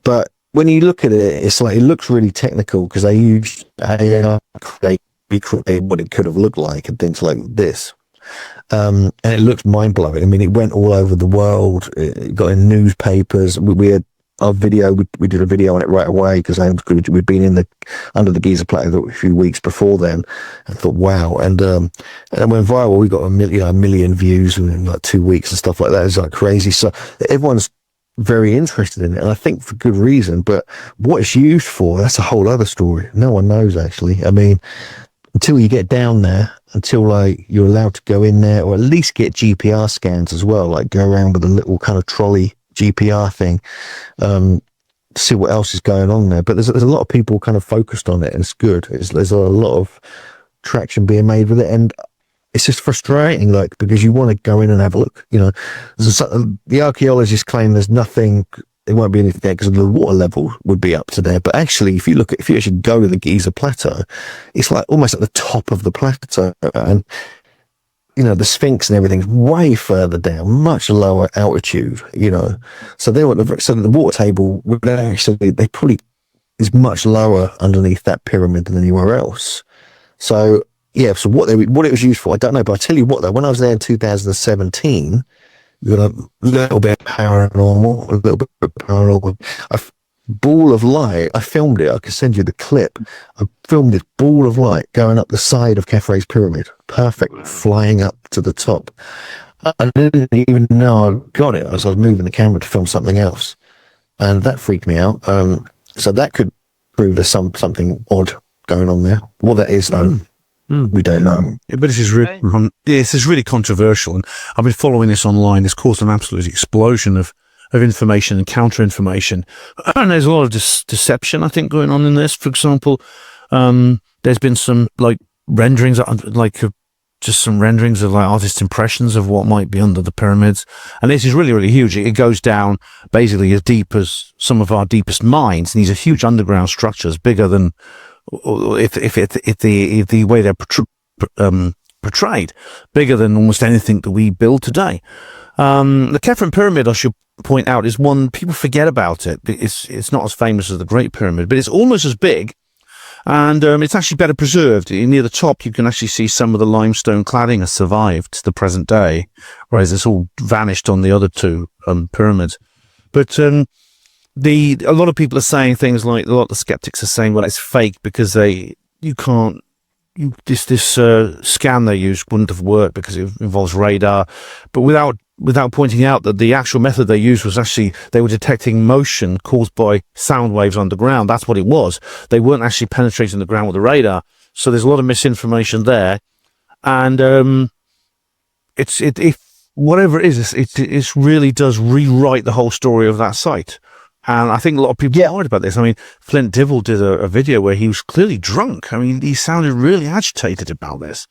Speaker 3: But when you look at it, it's like, it looks really technical because they use AI to recreate what it could have looked like and things like this. And it looks mind-blowing. I mean, it went all over the world. It got in newspapers. We had our video, we did a video on it right away because we'd been under the Giza Plateau a few weeks before then, and thought, wow. And it went viral. We got a million views in like 2 weeks and stuff like that. It was like crazy. So everyone's very interested in it, and I think for good reason. But what it's used for, that's a whole other story. No one knows, actually. I mean, until you get down there, until like you're allowed to go in there, or at least get GPR scans as well, like go around with a little kind of trolley GPR thing, see what else is going on there. But there's a lot of people kind of focused on it, and it's good. There's a lot of traction being made with it, and it's just frustrating, like, because you want to go in and have a look. You know, the archaeologists claim there's nothing. There won't be anything there because the water level would be up to there. But actually, if you actually go to the Giza Plateau, it's like almost at the top of the plateau, and you know, the Sphinx and everything's way further down, much lower altitude, you know. So the water table would actually, they probably is much lower underneath that pyramid than anywhere else. So yeah, so what it was used for, I don't know. But I tell you what, though, when I was there in 2017, we got a little bit paranormal. A ball of light. I filmed it. I can send you the clip. I filmed this ball of light going up the side of Khafre's pyramid. Perfect, flying up to the top. I didn't even know I got it as I was moving the camera to film something else, and that freaked me out. So that could prove there's something odd going on there. What that is, though, we don't know.
Speaker 5: Yeah, but this is really controversial, and I've been following this online. It's caused an absolute explosion of information and counter-information, and there's a lot of deception, I think, going on in this. For example, there's been some like renderings, just some renderings of like artist impressions of what might be under the pyramids, and this is really, really huge. It goes down basically as deep as some of our deepest mines, and these are huge underground structures, bigger than if the way they're portrayed, bigger than almost anything that we build today. The Khafre Pyramid, I should point out, is one people forget about it. It's not as famous as the Great Pyramid, but it's almost as big, and it's actually better preserved. Near the top, you can actually see some of the limestone cladding has survived to the present day, whereas it's all vanished on the other two pyramids. But a lot of people are saying things like, a lot of the skeptics are saying, well, it's fake because this scan they used wouldn't have worked because it involves radar, but without pointing out that the actual method they used was actually, they were detecting motion caused by sound waves underground. That's what it was. They weren't actually penetrating the ground with the radar. So there's a lot of misinformation there, and whatever it is, it really does rewrite the whole story of that site. And I think a lot of people are worried about this. I mean, Flint Dibble did a video where he was clearly drunk. I mean, he sounded really agitated about this.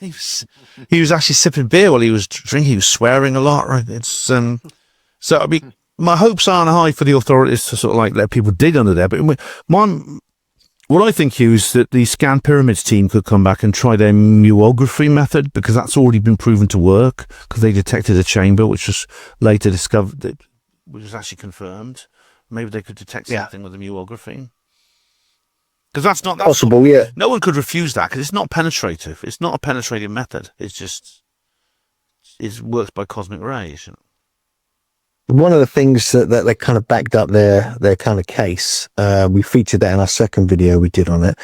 Speaker 5: He was actually sipping beer while he was drinking. He was swearing a lot. Right? It's so. I mean, my hopes aren't high for the authorities to sort of like let people dig under there. But what I think, Hugh, is that the Scan Pyramids team could come back and try their muography method, because that's already been proven to work. Because they detected a chamber, which was later discovered, which was actually confirmed. Maybe they could detect something with the muography. Because that's
Speaker 3: possible, yeah.
Speaker 5: No one could refuse that, because it's not penetrative. It's not a penetrative method. It's just, it works by cosmic rays. You know?
Speaker 3: One of the things that they kind of backed up their kind of case, we featured that in our second video we did on it.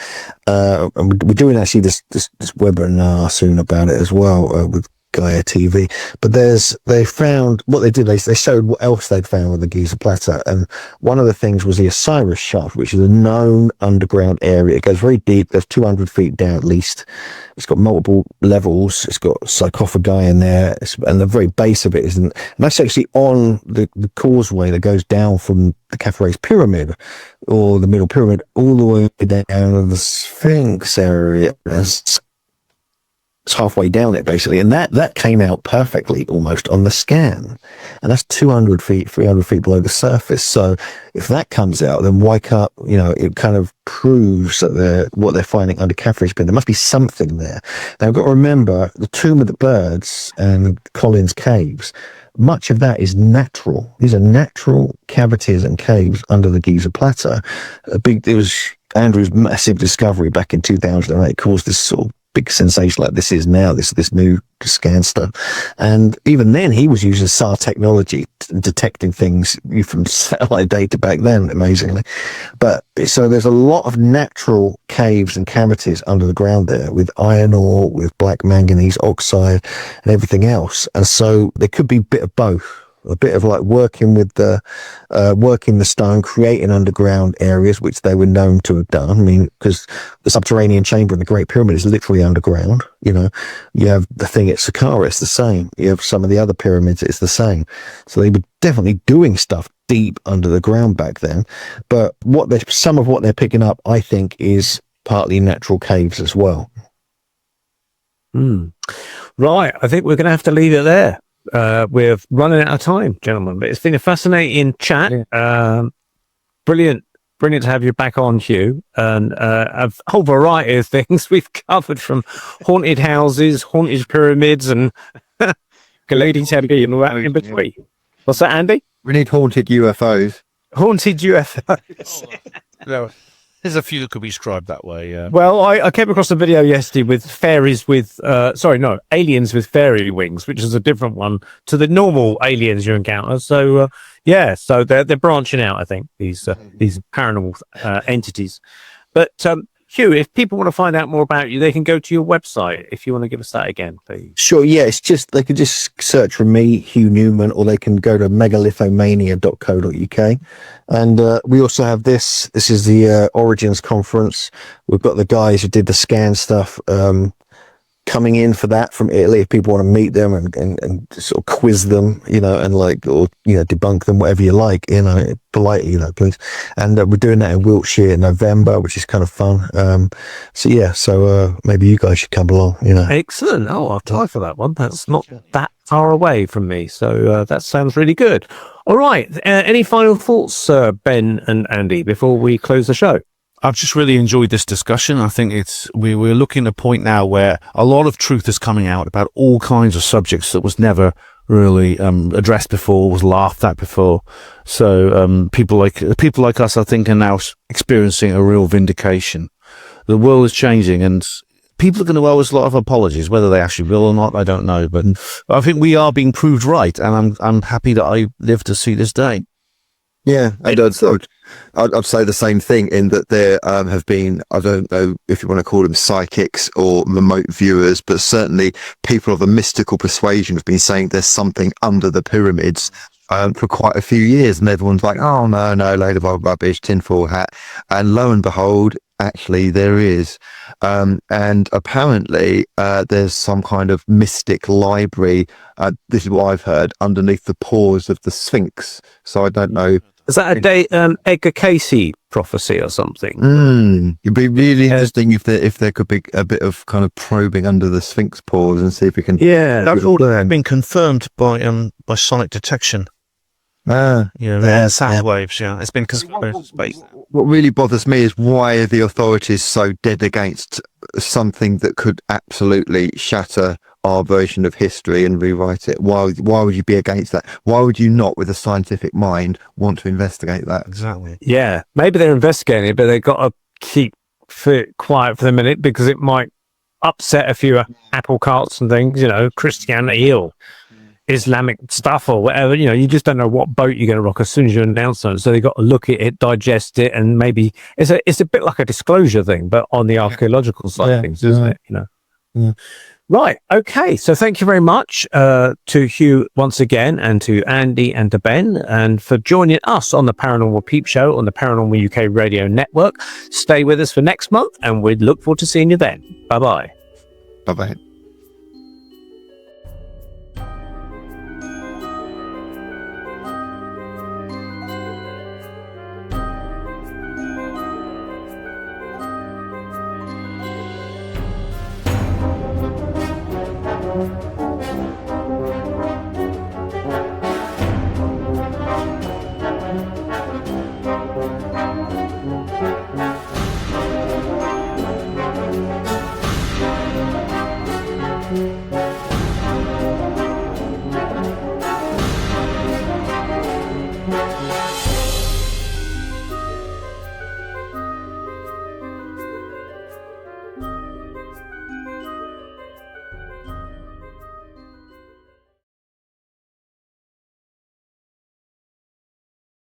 Speaker 3: And we're doing actually this webinar soon about it as well, with Gaia TV. But they found what they did. They showed what else they'd found with the Giza Plateau, and one of the things was the Osiris shaft, which is a known underground area. It goes very deep. There's 200 feet down at least. It's got multiple levels. It's got sarcophagi in there, and the very base of it isn't. And that's actually on the causeway that goes down from the Khafre's pyramid, or the middle pyramid, all the way down to the Sphinx area. It's halfway down it, basically, and that came out perfectly almost on the scan, and that's 200 feet, 300 feet below the surface. So if that comes out, then why can't, it kind of proves that what they're finding under Khafre's pyramid, there must be something there. Now, I've got to remember the Tomb of the Birds and Collins Caves, much of that is natural. These are natural cavities and caves under the Giza Plateau. It was Andrew's massive discovery back in 2008 caused this sort of big sensation like this is now, this new scan stuff. And even then he was using SAR technology, detecting things from satellite data back then, amazingly. But so there's a lot of natural caves and cavities under the ground there, with iron ore, with black manganese oxide and everything else. And so there could be a bit of both. A bit of like working the stone, creating underground areas, which they were known to have done. I mean, because the subterranean chamber in the Great Pyramid is literally underground. You know, you have the thing at Saqqara, it's the same. You have some of the other pyramids, it's the same. So they were definitely doing stuff deep under the ground back then. But some of what they're picking up, I think, is partly natural caves as well.
Speaker 2: Right, I think we're going to have to leave it there. We're running out of time, gentlemen, but it's been a fascinating chat. Brilliant to have you back on, Hugh, and a whole variety of things we've covered, from haunted houses, haunted pyramids, and Gobekli Tepe and all that in between. What's that, Andy?
Speaker 4: We need haunted UFOs.
Speaker 2: Haunted UFOs.
Speaker 5: No, there's a few that could be described that way. Yeah.
Speaker 2: Well, I came across a video yesterday with aliens with fairy wings, which is a different one to the normal aliens you encounter. So, so they're branching out, I think, these paranormal entities. But Hugh, if people want to find out more about you, they can go to your website. If you want to give us that again, please.
Speaker 3: Sure, yeah, it's just, they could just search for me, Hugh Newman, or they can go to megalithomania.co.uk. And we also have this is the Origins conference. We've got the guys who did the scan stuff coming in for that from Italy, if people want to meet them and sort of quiz them, you know, and debunk them, whatever you like, you know, politely, please. And we're doing that in Wiltshire in November, which is kind of fun. So maybe you guys should come along, you know.
Speaker 2: Excellent. Oh, I'll apply for that one. That's not that far away from me, so that sounds really good. All right, any final thoughts, Ben and Andy, before we close the show?
Speaker 5: I've just really enjoyed this discussion. I think we're looking at a point now where a lot of truth is coming out about all kinds of subjects that was never really addressed before, was laughed at before. So people like us, I think, are now experiencing a real vindication. The world is changing, and people are going to owe us a lot of apologies. Whether they actually will or not, I don't know. But I think we are being proved right, and I'm happy that I lived to see this day.
Speaker 4: Yeah, and I'd say the same thing, in that there have been, I don't know if you want to call them psychics or remote viewers, but certainly people of a mystical persuasion have been saying there's something under the pyramids for quite a few years, and everyone's like, oh no, load of old rubbish, tinfoil hat, and lo and behold, actually there is. And apparently there's some kind of mystic library, this is what I've heard, underneath the pores of the Sphinx. So I don't know.
Speaker 2: Is that Edgar Casey prophecy or something?
Speaker 4: It'd be really interesting if there could be a bit of kind of probing under the Sphinx pores and see if we can.
Speaker 5: Yeah, that's all been confirmed by sonic detection. Sound waves. Yeah, it's been confirmed in space.
Speaker 4: What really bothers me is, why are the authorities so dead against something that could absolutely shatter our version of history and rewrite it? Why would you be against that? Why would you not, with a scientific mind, want to investigate that?
Speaker 5: Exactly.
Speaker 2: Yeah, maybe they're investigating it, but they've got to keep it quiet for the minute, because it might upset a few apple carts and things, you know, Christianity or Islamic stuff or whatever. You know, you just don't know what boat you're going to rock as soon as you announce it. So they've got to look at it, digest it, and maybe it's a bit like a disclosure thing, but on the archaeological side of things, isn't it? You know.
Speaker 3: Yeah.
Speaker 2: Right. Okay. So thank you very much to Hugh once again, and to Andy and to Ben, and for joining us on the Paranormal Peep Show on the Paranormal UK Radio Network. Stay with us for next month, and we'd look forward to seeing you then. Bye-bye.
Speaker 4: Bye-bye.